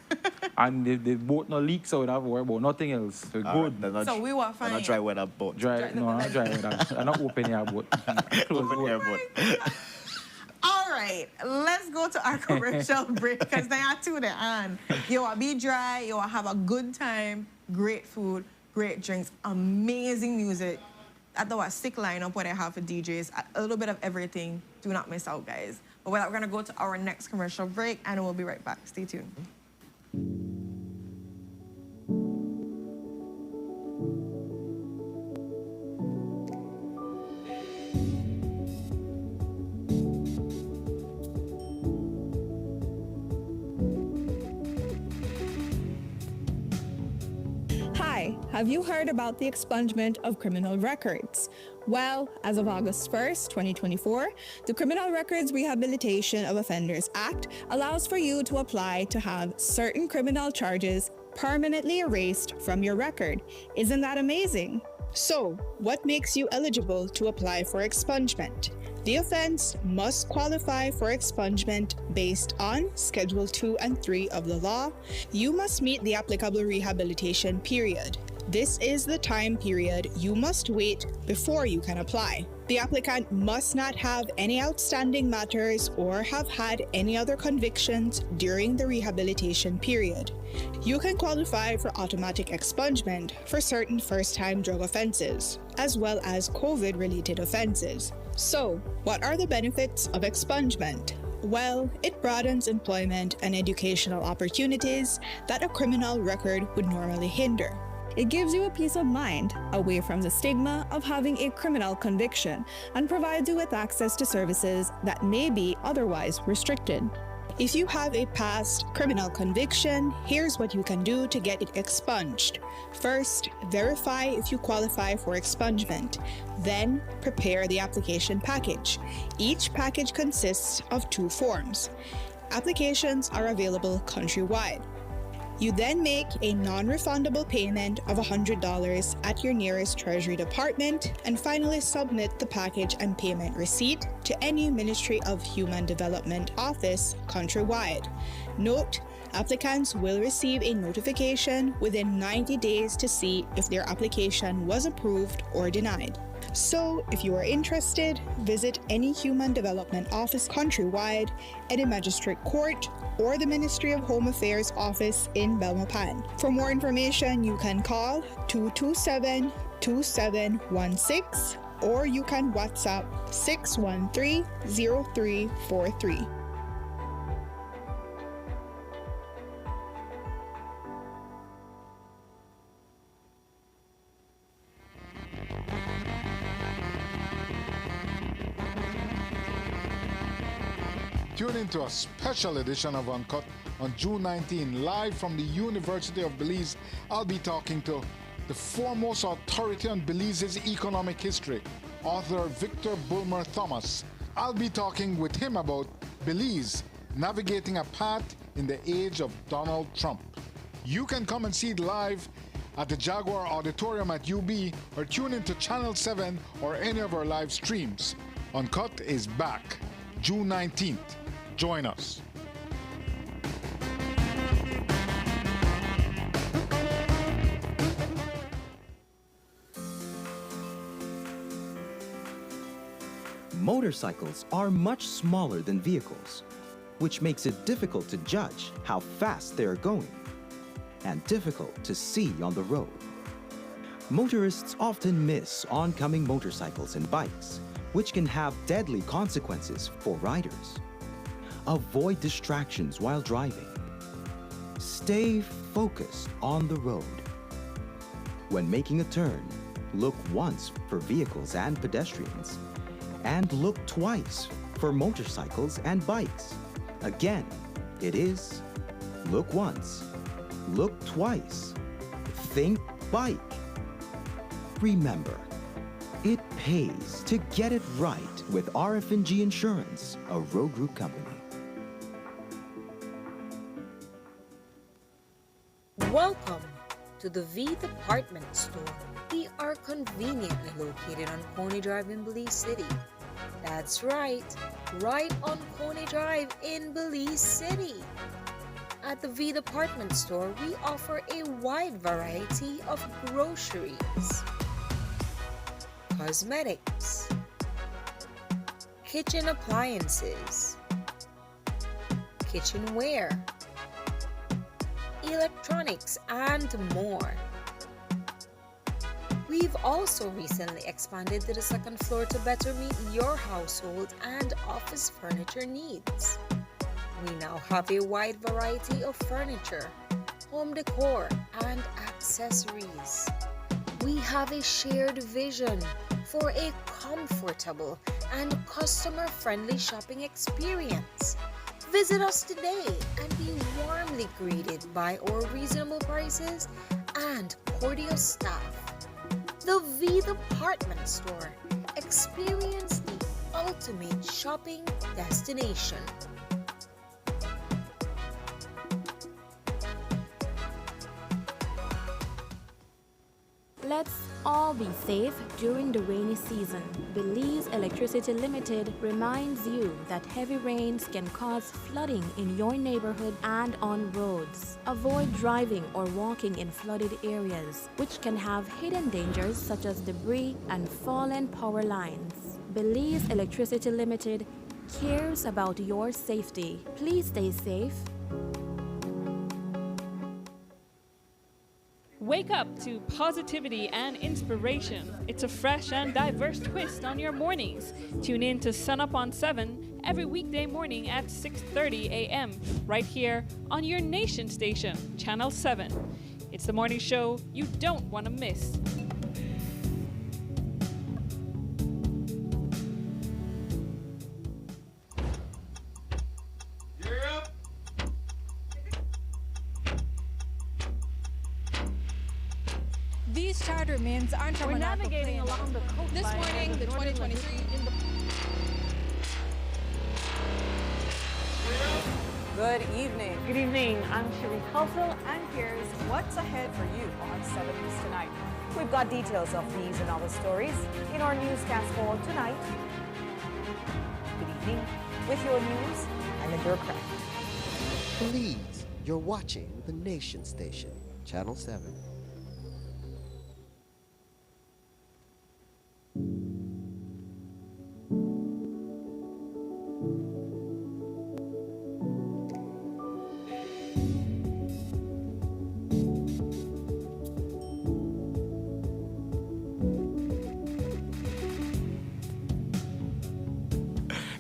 And if the boat no leaks, so we don't have to worry about nothing else. So good. So we were fine. Not dry weather boat. No, not dry weather. I'm not open air boat. Close Open boat. All right, let's go to our commercial break because they are two there on. You will be dry, you will have a good time, great food, great drinks, amazing music. I thought a sick lineup what I have for DJs, a little bit of everything. Do not miss out, guys. But with that, we're gonna go to our next commercial break and we'll be right back. Stay tuned. Hi, have you heard about the expungement of criminal records? Well, as of August 1st, 2024, the Criminal Records Rehabilitation of Offenders Act allows for you to apply to have certain criminal charges permanently erased from your record. Isn't that amazing? So, what makes you eligible to apply for expungement? The offense must qualify for expungement based on Schedule 2 and 3 of the law. You must meet the applicable rehabilitation period. This is the time period you must wait before you can apply. The applicant must not have any outstanding matters or have had any other convictions during the rehabilitation period. You can qualify for automatic expungement for certain first-time drug offenses, as well as COVID-related offenses. So, what are the benefits of expungement? Well, it broadens employment and educational opportunities that a criminal record would normally hinder. It gives you a peace of mind away from the stigma of having a criminal conviction and provides you with access to services that may be otherwise restricted. If you have a past criminal conviction, here's what you can do to get it expunged. First, verify if you qualify for expungement. Then, prepare the application package. Each package consists of 2 forms. Applications are available countrywide. You then make a non-refundable payment of $100 at your nearest Treasury Department and finally submit the package and payment receipt to any Ministry of Human Development office countrywide. Note, applicants will receive a notification within 90 days to see if their application was approved or denied. So, if you are interested, visit any Human Development office countrywide, any magistrate court, or the Ministry of Home Affairs office in Belmopan. For more information, you can call 227-2716 or you can WhatsApp 613-0343. Tune into a special edition of Uncut on June 19, live from the University of Belize. I'll be talking to the foremost authority on Belize's economic history, author Victor Bulmer Thomas. I'll be talking with him about Belize navigating a path in the age of Donald Trump. You can come and see it live at the Jaguar Auditorium at UB or tune into Channel 7 or any of our live streams. Uncut is back June 19th. Join us. Motorcycles are much smaller than vehicles, which makes it difficult to judge how fast they are going and difficult to see on the road. Motorists often miss oncoming motorcycles and bikes, which can have deadly consequences for riders. Avoid distractions while driving. Stay focused on the road. When making a turn, look once for vehicles and pedestrians, and look twice for motorcycles and bikes. Again, it is look once, look twice, think bike. Remember, it pays to get it right with RF&G Insurance, a Road Group company. Welcome to the V Department Store. We are conveniently located on Coney Drive in Belize City. That's right on Coney Drive in Belize City. At the V Department Store, we offer a wide variety of groceries, cosmetics, kitchen appliances, kitchenware, electronics, and more. We've also recently expanded to the second floor to better meet your household and office furniture needs. We now have a wide variety of furniture, home decor, and accessories. We have a shared vision for a comfortable and customer-friendly shopping experience. Visit us today and be warmly greeted by our reasonable prices and courteous staff. The V Department Store. Experience the ultimate shopping destination. Let's all be safe during the rainy season. Belize Electricity Limited reminds you that heavy rains can cause flooding in your neighborhood and on roads. Avoid driving or walking in flooded areas, which can have hidden dangers such as debris and fallen power lines. Belize Electricity Limited cares about your safety. Please stay safe. Wake up to positivity and inspiration. It's a fresh and diverse twist on your mornings. Tune in to Sunup on 7 every weekday morning at 6:30 a.m. right here on your nation station, Channel 7. It's the morning show you don't want to miss. These charter means aren't We're navigating along the coastline. This morning, the 2023 Good evening. Good evening. I'm Cherie Culsel, and here's what's ahead for you on 7 News tonight. We've got details of these and other stories in our newscast for tonight. Good evening. With your news, I'm Indra Craft. Please, you're watching the Nation Station, Channel 7.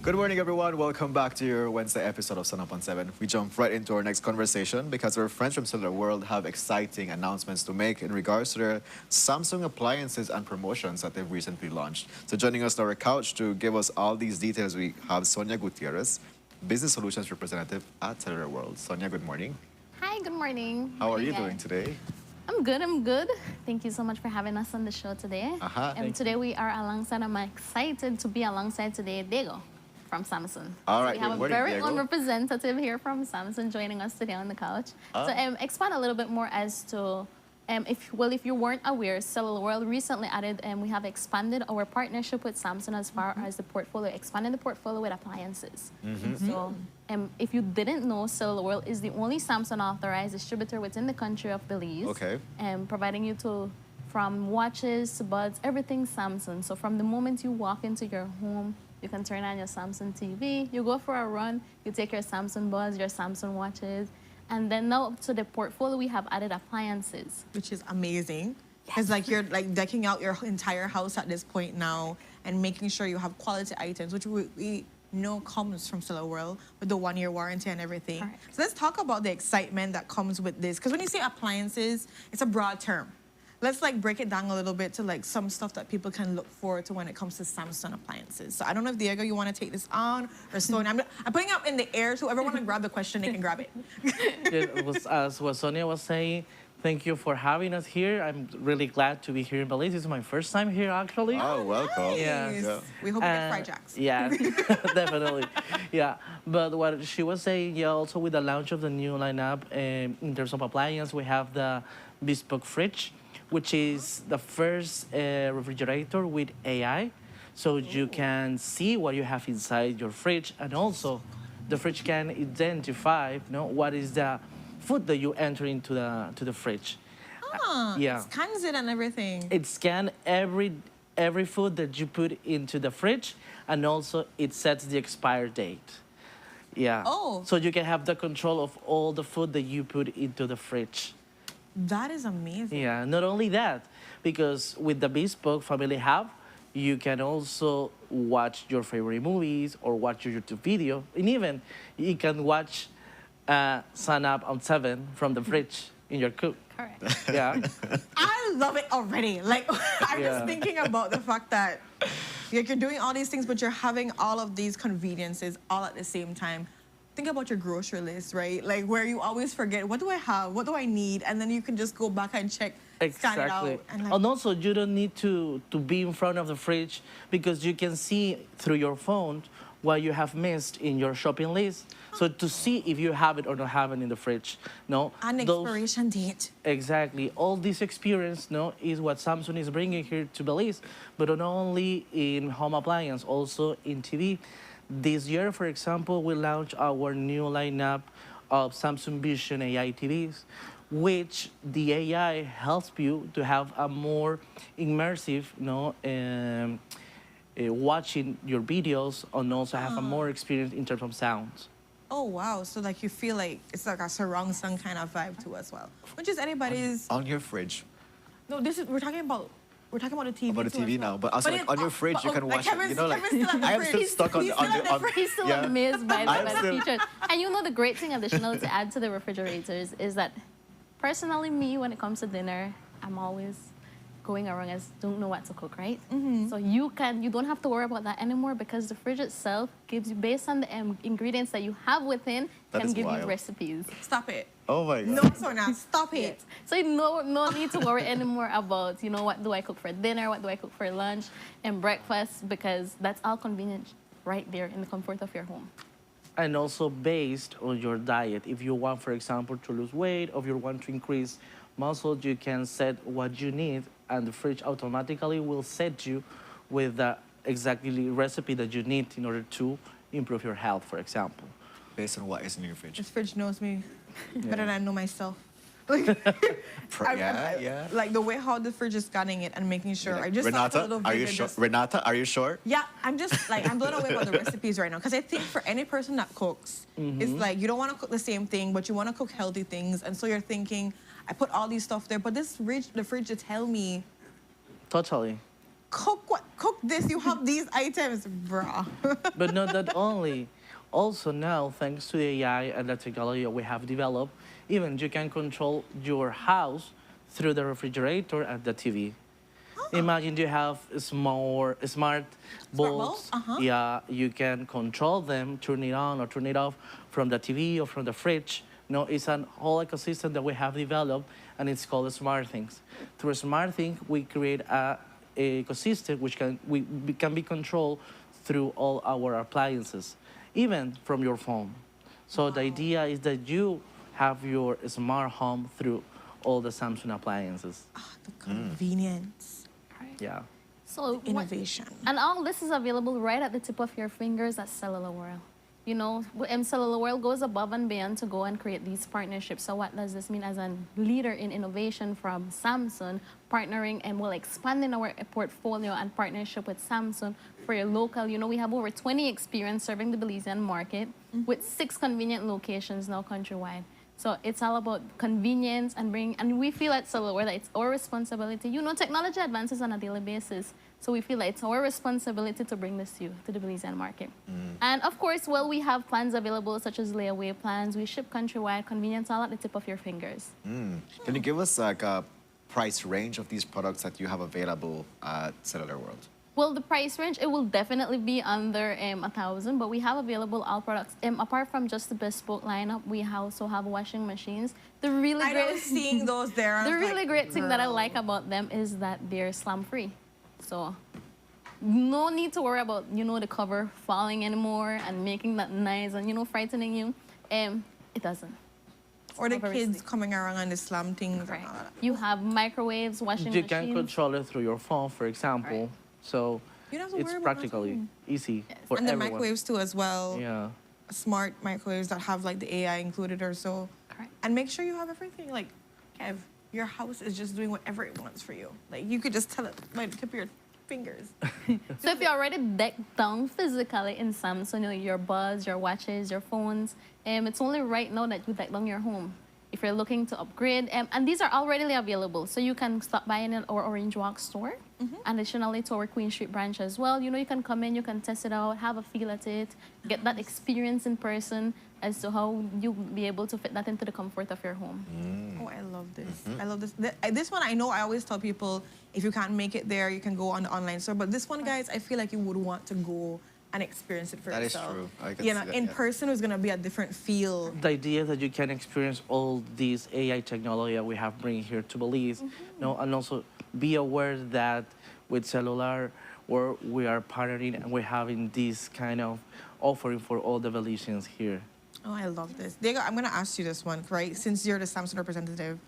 Good morning, everyone. Welcome back to your Wednesday episode of Sun Up on 7. We jump right into our next conversation because our friends from Cellular World have exciting announcements to make in regards to their Samsung appliances and promotions that they've recently launched. So joining us on our couch to give us all these details, we have Sonia Gutierrez, Business Solutions Representative at Cellular World. Sonia, good morning. Hi, good morning. How are you guys. doing today? I'm good, I'm good. Thank you so much for having us on the show today. Thank Today we are alongside, I'm excited to be alongside today, Diego from Samsung. All right, So we have good a morning, very Diego. own representative here from Samsung joining us today on the couch. So expand a little bit more as to, if you weren't aware, Cellular World recently added, we have expanded our partnership with Samsung as far as the portfolio, expanding the portfolio with appliances. So if you didn't know, Cellular World is the only Samsung authorized distributor within the country of Belize. Okay. Providing you from watches to buds, everything Samsung. So from the moment you walk into your home, you can turn on your Samsung TV, you go for a run, you take your Samsung buds, your Samsung watches, and then now to the portfolio we have added appliances. Which is amazing. It's like you're like decking out your entire house at this point now and making sure you have quality items, which we know comes from Cellular World with the 1-year warranty and everything. So let's talk about the excitement that comes with this. Because when you say appliances, it's a broad term. Let's like break it down a little bit to like some stuff that people can look forward to when it comes to Samsung appliances. So I don't know if Diego, you want to take this on or Sonia. I'm putting it up in the air so whoever want to grab the question, they can grab it. It was, as what Sonia was saying, thank you for having us here. I'm really glad to be here in Belize. This is my first time here, actually. Oh, welcome. Yeah. We hope you get fried jacks. Yeah, definitely. Yeah, but what she was saying, yeah, also with the launch of the new lineup, in terms of appliance, we have the bespoke fridge, which is the first refrigerator with AI. So you can see what you have inside your fridge, and also the fridge can identify, what is the food that you enter into the fridge. It scans it and everything. It scans every food that you put into the fridge, and also it sets the expire date. Yeah. Oh. So you can have the control of all the food that you put into the fridge. That is amazing. Yeah, not only that, because with the Bespoke Family Hub, you can also watch your favorite movies or watch your YouTube video, and even you can watch Sun Up on 7 from the fridge in your cook. Correct. Yeah. I love it already. Like, I'm just thinking about the fact that like, you're doing all these things, but you're having all of these conveniences all at the same time. think about your grocery list, right? Like where you always forget, what do I have? What do I need? And then you can just go back and check, scan it out. And And also, you don't need to be in front of the fridge because you can see through your phone what you have missed in your shopping list. So to see if you have it or not have it in the fridge, no. An expiration date. Exactly. All this experience, no, is what Samsung is bringing here to Belize, but not only in home appliance, also in TV. This year, for example, we launched our new lineup of Samsung Vision AI TVs, which the AI helps you to have a more immersive, watching your videos and also have a more experience in terms of sounds. Oh, wow. So like you feel like it's like a surround sound kind of vibe too as well. Which is anybody's... On your fridge. No, we're talking about the TV. About the TV now, but also like on your fridge you can watch it. You know, like I am still stuck on the He's still yeah. amazed by the still... features. And you know the great thing additional to add to the refrigerators is that personally me, when it comes to dinner, I'm always going around as don't know what to cook, right? So you don't have to worry about that anymore because the fridge itself gives you, based on the ingredients that you have within, can give you recipes. Stop it. Oh my God. No, Sonia, stop it. So no need to worry anymore about, what do I cook for dinner, what do I cook for lunch and breakfast, because that's all convenient right there in the comfort of your home. And also based on your diet. If you want, for example, to lose weight, or if you want to increase muscle, you can set what you need, and the fridge automatically will set you with the exactly recipe that you need in order to improve your health, for example. Based on what is in your fridge. This fridge knows me better than I know myself. Yeah. Like the way how the fridge is scanning it and making sure. I just Renata, are you sure? Renata, are you sure? Yeah, I'm just like, I'm blown away about the recipes right now. Because I think for any person that cooks, it's like you don't want to cook the same thing, but you want to cook healthy things. And so you're thinking, I put all these stuff there, but the fridge to tell me. Totally. Cook this, you have these items, bruh. But not that only. Also now, thanks to the AI and the technology that we have developed, even you can control your house through the refrigerator and the TV. Imagine you have smart bulbs. Yeah, you can control them, turn it on or turn it off from the TV or from the fridge. No, it's a whole ecosystem that we have developed, and it's called SmartThings. Through SmartThings, we create a ecosystem which can be controlled through all our appliances, even from your phone. So the idea is that you have your smart home through all the Samsung appliances. The convenience. Yeah. So innovation. And all this is available right at the tip of your fingers at Cellular World. Cellular World goes above and beyond to go and create these partnerships. So what does this mean as a leader in innovation from Samsung, partnering and expanding our portfolio and partnership with Samsung for your local? We have over 20 experience serving the Belizean market with 6 convenient locations now countrywide. So it's all about convenience and we feel at Cellular World that it's our responsibility. Technology advances on a daily basis. So we feel like it's our responsibility to bring this to you, to the Belizean market. And of course, we have plans available such as layaway plans. We ship countrywide, convenience all at the tip of your fingers. Can you give us like a price range of these products that you have available at Cellular World? Well, the price range, it will definitely be under 1,000, but we have available all products. Apart from just the bespoke lineup, we also have washing machines. I was seeing those there. The really great thing that I like about them is that they're slam-free. So no need to worry about, the cover falling anymore and making that noise and, frightening you. It doesn't. Or the kids coming around on the slam things. Right. You have microwaves, washing machines. You can control it through your phone, for example. Right. So it's practically easy for and everyone. the microwaves too as well. Yeah. Smart microwaves that have like the AI included or so. Correct. And make sure you have everything. Like, Kev, your house is just doing whatever it wants for you. Like, you could just tell it by the tip of your fingers. So if you're already decked down physically in Samsung, your buds, your watches, your phones, it's only right now that you deck down your home. If you're looking to upgrade, and these are all readily available, so you can stop by in our Orange Walk store, and additionally to our Queen Street branch as well. You can come in, you can test it out, have a feel at it, get that experience in person as to how you'll be able to fit that into the comfort of your home. Oh, I love this. I love this. This one, I know I always tell people, if you can't make it there, you can go on the online store. But this one, guys, I feel like you would want to go and experience it for That is yourself. true. I can You see know, that, in yeah. person is gonna be a different feel. The idea that you can experience all these AI technology that we have bring here to Belize, you know, and also be aware that with cellular, where we are partnering and we're having this kind of offering for all the Belizeans here. Oh, I love this. Diego, I'm gonna ask you this one, right? Since you're the Samsung representative,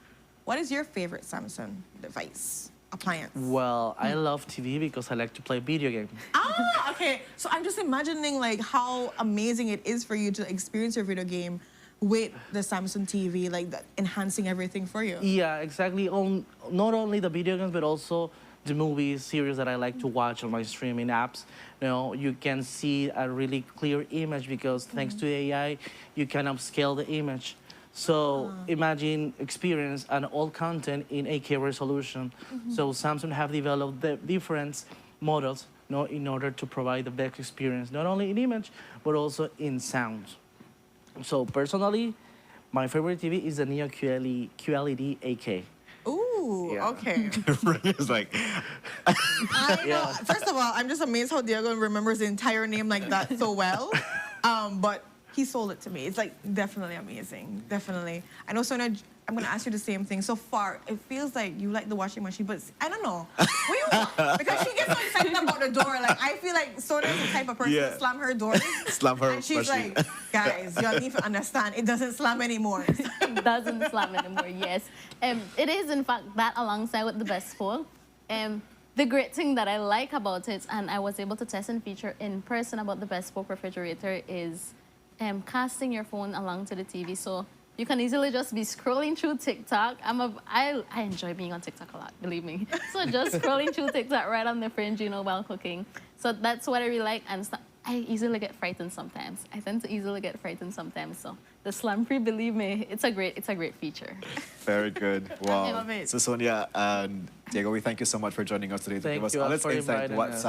what is your favorite Samsung device, appliance? Well, I love TV because I like to play video games. Ah, okay. So I'm just imagining like how amazing it is for you to experience your video game with the Samsung TV, like enhancing everything for you. Yeah, exactly. On not only the video games, but also the movies, series that I like to watch on my streaming apps. You know, you can see a really clear image because thanks to AI, you can upscale the image. So imagine experience and all content in 8K resolution. So Samsung have developed the different models, you know, in order to provide the best experience, not only in image, but also in sound. So personally, my favorite TV is the Neo QLED 8K. Ooh, Yeah. okay. It's like, I know. First of all, I'm just amazed how Diego remembers the entire name like that so well. But he sold it to me. It's like definitely amazing. Definitely. I know, Sonia, I'm gonna ask you the same thing. So far, it feels like you like the washing machine, but I don't know. Because she gets so excited about the door. Like I feel like Sonia is the type of person Yeah. to slam her doors. slam her And she's machine. like, guys, y'all need to understand, it doesn't slam anymore. It doesn't slam anymore, yes. It is, in fact, that alongside with the Best Fold. The great thing that I like about it, and I was able to test and feature in person about the Best Fold refrigerator, is casting your phone along to the TV. So you can easily just be scrolling through TikTok. I enjoy being on TikTok a lot, believe me. So just scrolling through TikTok right on the fringe, you know, while cooking. So that's what I really like. And I easily get frightened sometimes. I tend to easily get frightened sometimes. So the slam-free, believe me, it's a great feature. Very good. Wow. I love it. So Sonia and Diego, we thank you so much for joining us today to Thank give us you all all this for insight inviting what us.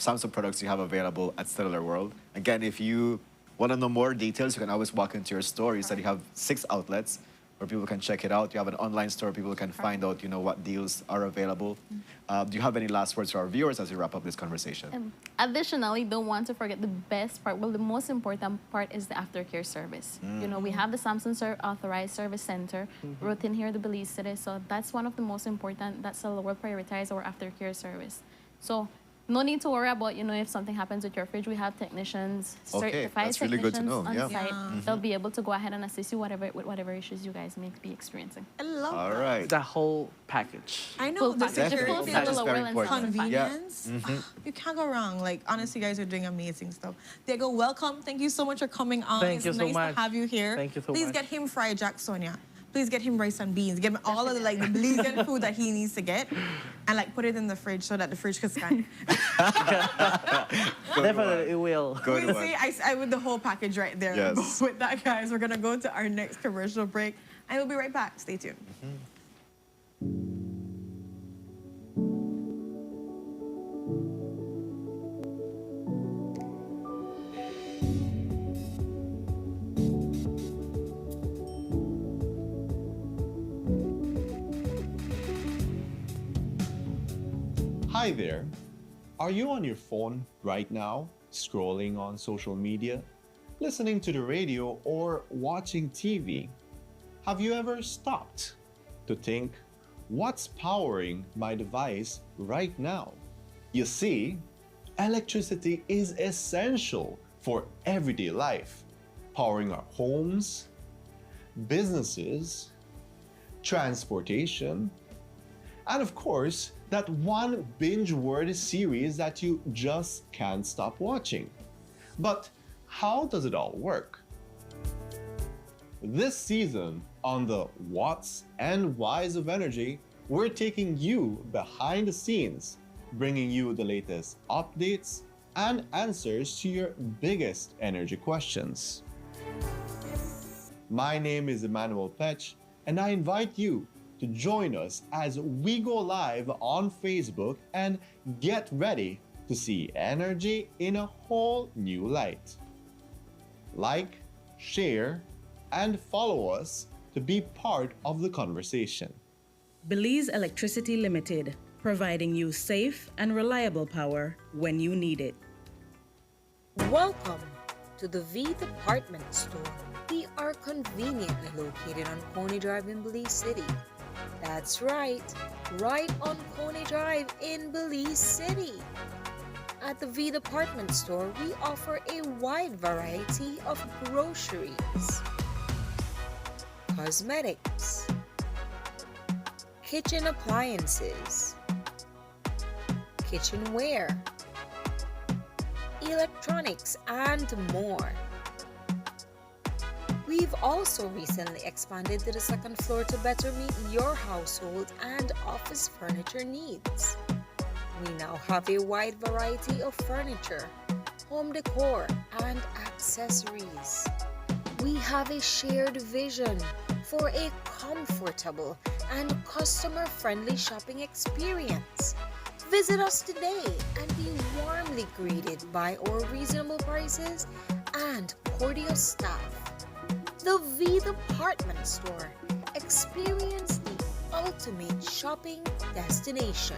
Samsung products you have available at Cellular World. Again, if you want to know more details, you can always walk into your store. You said you have 6 outlets where people can check it out. You have an online store, people can find out, you know, what deals are available. Do you have any last words to our viewers as we wrap up this conversation? Additionally, don't want to forget the best part. Well, the most important part is the aftercare service. You know, we have the Samsung Authorized Service Center within here in the Belize City. So that's one of the most important. That's the World prioritize our aftercare service. So no need to worry about, you know, if something happens with your fridge. We have technicians, certified that's really good to technicians know, on yeah. site. They'll be able to go ahead and assist you with whatever issues you guys may be experiencing. I love All that. right. The whole package. I know Full the package. security, Full the package is very important. convenience. Yeah. You can't go wrong. Like honestly, you guys are doing amazing stuff. Diego, welcome. Thank you so much for coming on. Thank it's you so nice much. to have you here. Thank you so Please much. get him fried jack, Sonia. Please get him rice and beans. Get him all of the like the Belizean food that he needs to get, and like put it in the fridge so that the fridge can scan. Definitely, it will. Good You one. see, I with the whole package right there. Yes. With that, guys, we're gonna go to our next commercial break, and we'll be right back. Stay tuned. Hi there. Are you on your phone right now, scrolling on social media, listening to the radio, or watching TV? Have you ever stopped to think, what's powering my device right now? You see, electricity is essential for everyday life, powering our homes, businesses, transportation, and of course, that one binge-worthy series that you just can't stop watching. But how does it all work? This season on the What's and Whys of Energy, we're taking you behind the scenes, bringing you the latest updates and answers to your biggest energy questions. My name is Emmanuel Petch, and I invite you to join us as we go live on Facebook and get ready to see energy in a whole new light. Like, share, and follow us to be part of the conversation. Belize Electricity Limited, providing you safe and reliable power when you need it. Welcome to the V Department Store. We are conveniently located on Coney Drive in Belize City. That's right on Coney Drive in Belize City. At the V Department Store, we offer a wide variety of groceries, cosmetics, kitchen appliances, kitchenware, electronics, and more. We've also recently expanded to the second floor to better meet your household and office furniture needs. We now have a wide variety of furniture, home decor, and accessories. We have a shared vision for a comfortable and customer-friendly shopping experience. Visit us today and be warmly greeted by our reasonable prices and cordial staff. The V Department Store. Experience the ultimate shopping destination.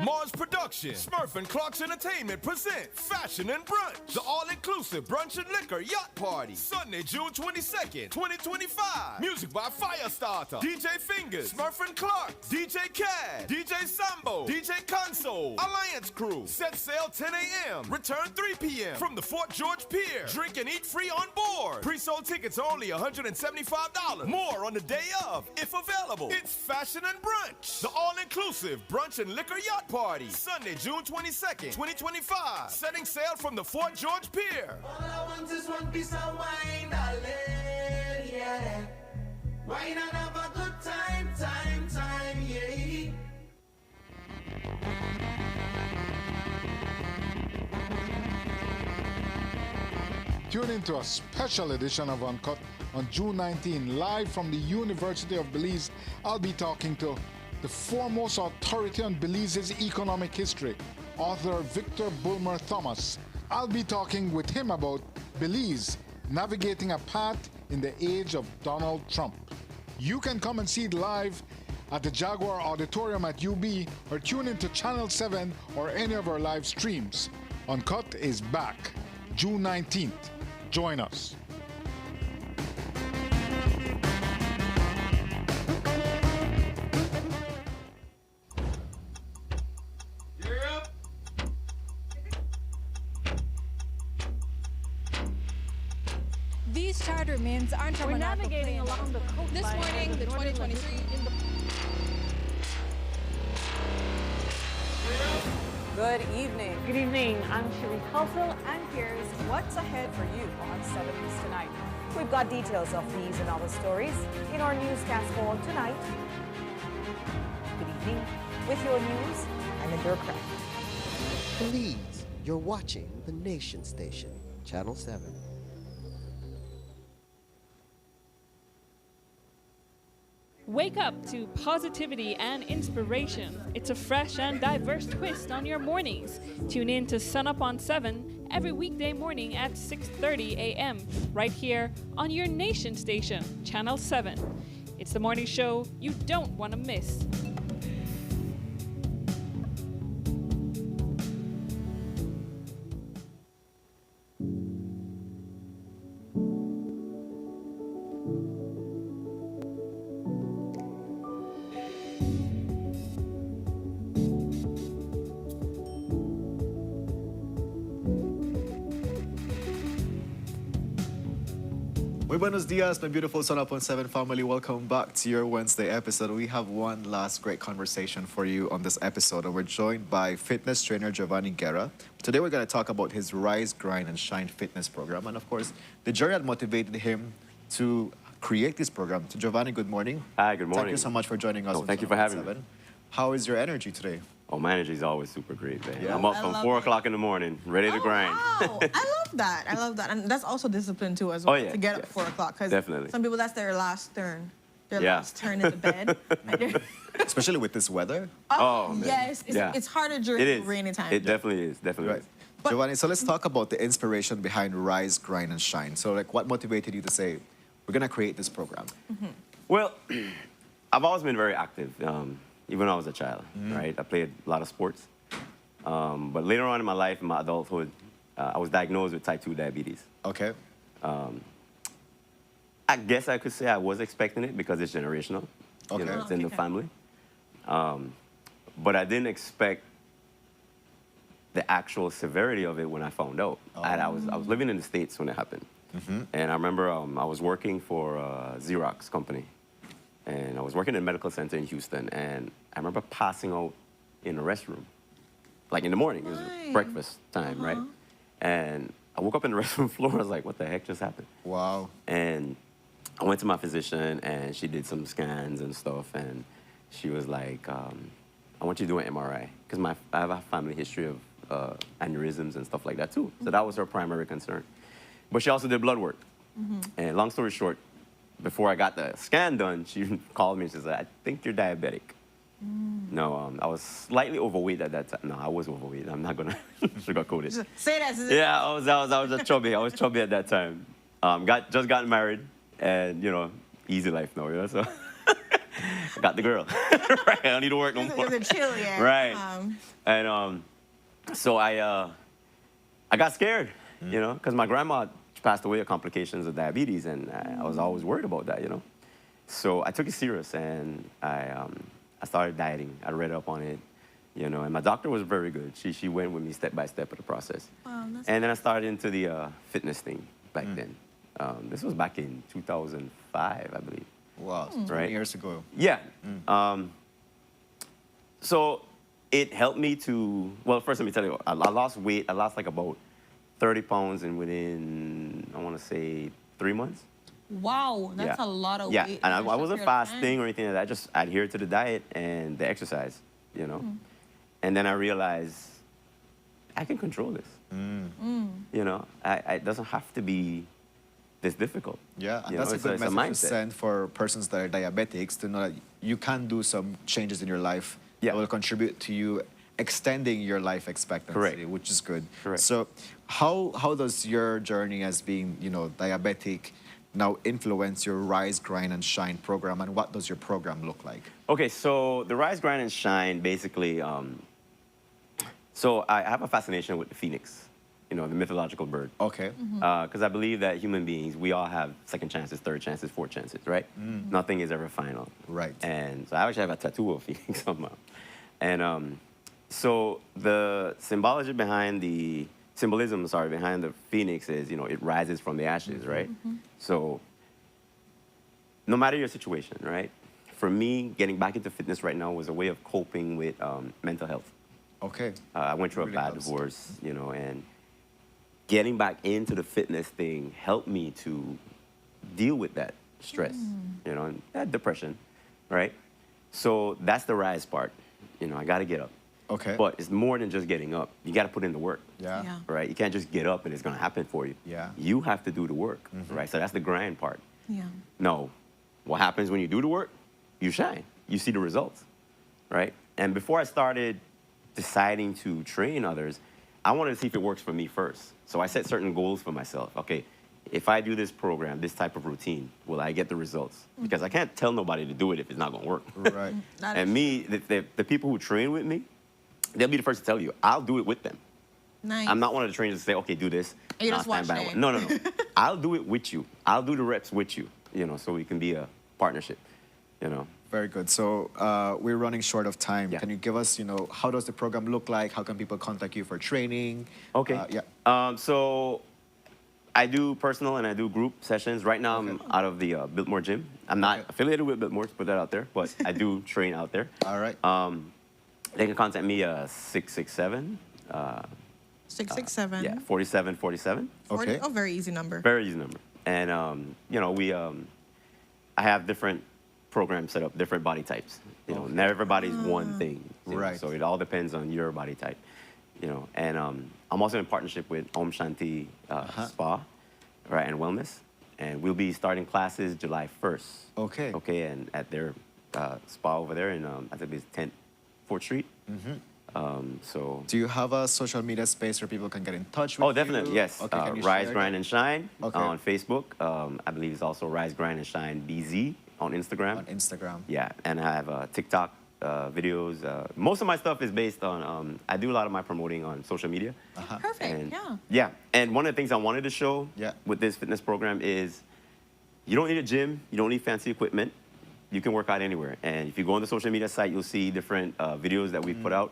Mars Production, Smurf and Clark's Entertainment present Fashion and Brunch, the all-inclusive brunch and liquor yacht party, Sunday, June 22nd, 2025. Music by Firestarter, DJ Fingers, Smurf and Clark, DJ Cad, DJ Sambo, DJ Console, Alliance Crew. Set sail 10 a.m., return 3 p.m. from the Fort George Pier. Drink and eat free on board. Pre-sold tickets are only $175. More on the day of, if available. It's Fashion and Brunch, the all-inclusive brunch and liquor yacht party, Sunday, June 22nd, 2025. Setting sail from the Fort George Pier. All I want is one piece of wine, darling, yeah. Wine and have a good time, yeah. Tune into a special edition of Uncut on June 19, live from the University of Belize. I'll be talking to the foremost authority on Belize's economic history, author Victor Bulmer Thomas. I'll be talking with him about Belize navigating a path in the age of Donald Trump. You can come and see it live at the Jaguar Auditorium at UB or tune into Channel 7 or any of our live streams. Uncut is back June 19th. Join us. These charter means aren't We're navigating along the coast. This morning, the 2023 in the Good evening. Good evening. I'm Cherie Culsel, and here's what's ahead for you on 7 News tonight. We've got details of these and other stories in our newscast for tonight. Good evening. With your news, I'm in Durcraft. Please, you're watching the Nation Station, Channel 7. Wake up to positivity and inspiration. It's a fresh and diverse twist on your mornings. Tune in to Sunup on 7 every weekday morning at 6:30 a.m. right here on your Nation Station, Channel 7. It's the morning show you don't want to miss. Muy buenos dias, my beautiful Sunup on 7 family. Welcome back to your Wednesday episode. We have one last great conversation for you on this episode, and we're joined by fitness trainer Giovanni Guerra. Today we're going to talk about his Rise, Grind, and Shine fitness program, and of course, the journey that motivated him to create this program. So Giovanni, good morning. Hi, good morning. Thank you so much for joining us. Thank you for having me. How is your energy today? Oh, my energy is always super great, man. Yeah. I'm up I from love 4 it. o'clock in the morning, ready to grind. Wow, I love that. I love that. And that's also discipline too as well, Oh, yeah, to get up yeah. at 4 o'clock. Because Definitely. some people, that's their last turn. Their Yeah. last turn in the bed. Especially with this weather. Oh, man. Yes, Yeah. it's harder during It the is. rainy time. It definitely is, definitely Right. is. Giovanni, so let's talk about the inspiration behind Rise, Grind, and Shine. So like what motivated you to say, we're going to create this program? Well, I've always been very active, even when I was a child, right? I played a lot of sports. But later on in my life, in my adulthood, I was diagnosed with type 2 diabetes. Okay. I guess I could say I was expecting it because it's generational. Okay. You know, it's in the family. But I didn't expect the actual severity of it when I found out. I was living in the States when it happened. And I remember I was working for a Xerox company. And I was working in a medical center in Houston. And I remember passing out in the restroom. Like in the morning, it was breakfast time, right? And I woke up in the restroom floor. I was like, what the heck just happened? Wow. And I went to my physician, and she did some scans and stuff. And she was like, I want you to do an MRI. Because I have a family history of aneurysms and stuff like that, too. So that was her primary concern. But she also did blood work. And long story short, before I got the scan done, she called me and she said, I think you're diabetic. No, I was slightly overweight at that time. No, I was overweight. I'm not going to sugarcoat it. Say that. Yeah, I was just chubby. I was chubby at that time. Just got married, and, you know, easy life now, you know, so. I got the girl. Right, I don't need to work no more. It was a chill, yeah. Right. And so I got scared, you know, because my grandma passed away of complications of diabetes, and I was always worried about that, you know. So I took it serious, and I started dieting. I read up on it, you know, and my doctor was very good. She went with me step by step of the process. Wow, that's and then I started into the fitness thing back then. This was back in 2005, I believe. Wow, 20 years ago. Yeah. So it helped me to, well, first let me tell you, I lost weight. I lost like about 30 pounds and within, I want to say, 3 months. Wow, that's a lot of weight. Yeah, and I wasn't fasting or anything like that. I just adhered to the diet and the exercise, you know. And then I realized I can control this. You know, it doesn't have to be this difficult. Yeah, and You that's know, a good it's a message to mindset. send for persons that are diabetics to know that you can do some changes in your life that will contribute to you extending your life expectancy, which is good. Correct. So how does your journey as being, you know, diabetic now influence your Rise, Grind, and Shine program, and what does your program look like? Okay, so the Rise, Grind, and Shine, basically, so I have a fascination with the phoenix, you know, the mythological bird. Okay. Because I believe that human beings, we all have second chances, third chances, fourth chances, right? Nothing is ever final. Right. And so I actually have a tattoo of a phoenix on my arm. And so the symbolism behind the phoenix is, you know, it rises from the ashes, right? So no matter your situation, right? For me, getting back into fitness right now was a way of coping with mental health. Okay. I went through a bad divorce, you know, and getting back into the fitness thing helped me to deal with that stress, you know, and that depression, right? So that's the rise part. You know, I got to get up. Okay. But it's more than just getting up. You got to put in the work. Yeah. Right? You can't just get up and it's going to happen for you. Yeah. You have to do the work, right? So that's the grind part. Yeah. No. What happens when you do the work? You shine. You see the results, right? And before I started deciding to train others, I wanted to see if it works for me first. So I set certain goals for myself. Okay, if I do this program, this type of routine, will I get the results? Because I can't tell nobody to do it if it's not going to work. Right. And me, the people who train with me, they'll be the first to tell you, I'll do it with them. Nice. I'm not one of the trainers to say, okay, do this. And you and just I'll stand watch by. them. No, no, no. I'll do it with you. I'll do the reps with you, you know, so we can be a partnership, you know. Very good. So we're running short of time. Can you give us, you know, how does the program look like? How can people contact you for training? Okay. So I do personal and I do group sessions. Right now I'm out of the Biltmore gym. I'm not affiliated with Biltmore, to put that out there, but I do train out there. All right. They can contact me 667. 667. Yeah, 4747. Okay. Oh, very easy number. Very easy number. And, you know, I have different programs set up, different body types. You know, not everybody's one thing. You know, Right. so it all depends on your body type, you know. And I'm also in partnership with Om Shanti Spa, right, and Wellness. And we'll be starting classes July 1st. Okay. Okay, and at their spa over there in, I think it's 10th, 4th Street. So. Do you have a social media space where people can get in touch with you? Oh, definitely, yes. Okay, can you Rise, share Grind, that? and Shine Okay. on Facebook. I believe it's also Rise, Grind, and Shine BZ on Instagram. On Instagram. Yeah, and I have TikTok videos. Most of my stuff is based on, I do a lot of my promoting on social media. Perfect, And, yeah. Yeah, and one of the things I wanted to show with this fitness program is you don't need a gym, you don't need fancy equipment. You can work out anywhere. And if you go on the social media site, you'll see different videos that we put out.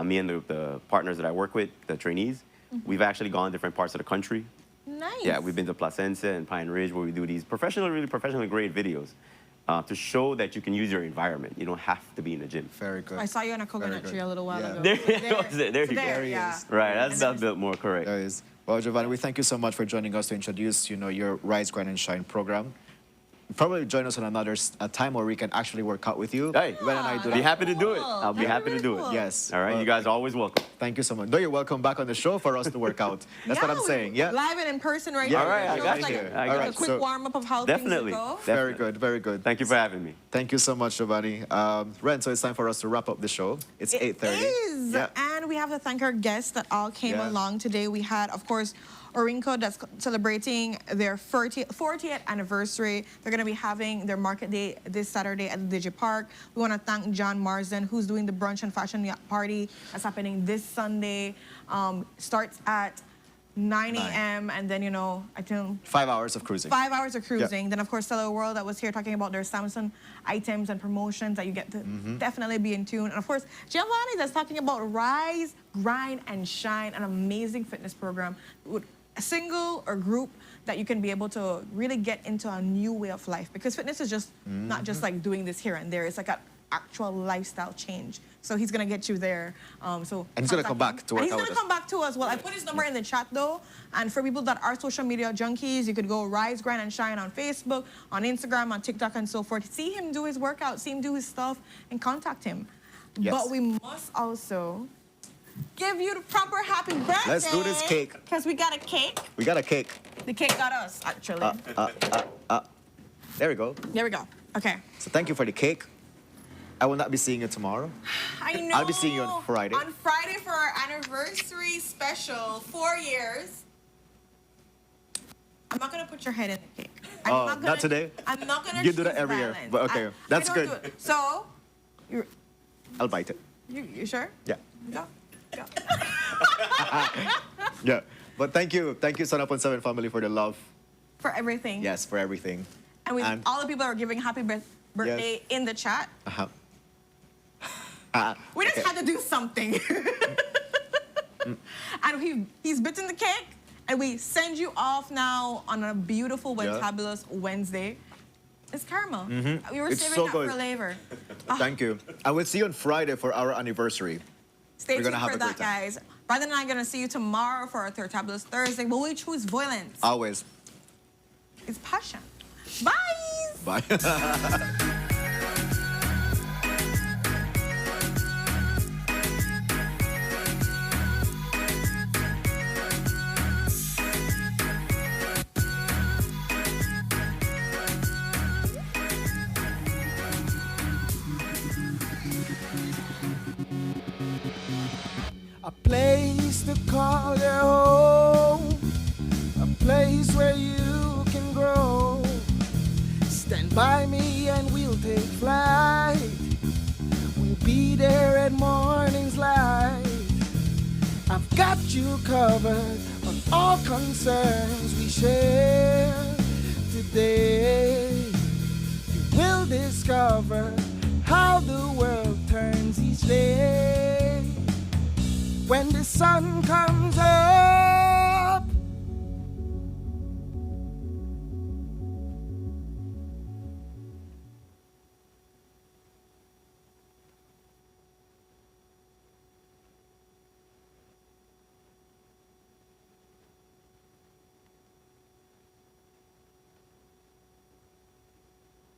Me and the partners that I work with, the trainees, we've actually gone different parts of the country. Nice. Yeah, we've been to Placentia and Pine Ridge where we do these really professionally grade videos to show that you can use your environment. You don't have to be in the gym. Very good. I saw you on a coconut tree a little while ago. There, So there you go. yeah. Right, that's built more correct. There is. Well, Giovanni, we thank you so much for joining us to introduce, your Rise, Grind, and Shine program. Probably join us on another time where we can actually work out with you. Hey, Ben and I do be that. happy to do it. I'll be happy to do it. Yes. All right, you guys are always welcome. Thank you so much. No, you're welcome back on the show for us to work out. That's what I'm saying. Yeah. Live and in person right Yeah, here. all right, I Show got us, like, you. like All a right, quick so- warm-up of how Definitely. things go. Very good, very good. Thank you for having me. Thank you so much, Giovanni. Ren, so it's time for us to wrap up the show. It's 8:30. It is. Yeah. And we have to thank our guests that all came Yeah. along today. We had, of course, Orinco that's celebrating their 40th anniversary. They're going to be having their market day this Saturday at the Digi Park. We want to thank John Marsden, who's doing the brunch and fashion yacht party that's happening this Sunday. Starts at 9 a.m. and then, I think 5 hours of cruising. 5 hours of cruising. Yeah. Then, of course, Cello World that was here talking about their Samsung items and promotions that you get to definitely be in tune. And, of course, Giovanni that's talking about Rise, Grind, and Shine, an amazing fitness program with a single or group that you can be able to really get into a new way of life. Because fitness is just not just like doing this here and there. It's like an actual lifestyle change. So he's going to get you there. And he's going to come back to work and he's out going with to us. come back to us. Well, I put his number in the chat, though. And for people that are social media junkies, you could go Rise, Grind, and Shine on Facebook, on Instagram, on TikTok, and so forth. See him do his workout, see him do his stuff, and contact him. Yes. But we must also give you the proper happy birthday. Let's do this cake. Because we got a cake. We got a cake. The cake got us, actually. There we go. There we go. Okay. So thank you for the cake. I will not be seeing you tomorrow. I know. I'll be seeing you on Friday. On Friday for our anniversary special, 4 years. I'm not gonna put your head in the cake. Not today? I'm not gonna. You do that choose every year, violence. but okay, that's I don't good. do it. So, I'll bite it. you sure? Yeah. Go. Go. Yeah. But thank you, Sunup on 7 family for the love. For everything. Yes, for everything. And we all the people that are giving happy birthday in the chat. We just had to do something. And he's bitten the cake, and we send you off now on a beautiful, fantabulous Wednesday. It's caramel. We were It's saving so that good. for later. Thank you. I will see you on Friday for our anniversary. Stay We're tuned gonna have for a that, great time. guys. Brandon and I are gonna see you tomorrow for our Fantabulous Thursday. But we choose violence. Always. It's passion. Bye. Bye. A place to call your home, a place where you can grow. Stand by me and we'll take flight. We'll be there at morning's light. I've got you covered on all concerns we share today. You will discover how the world turns each day. When the sun comes up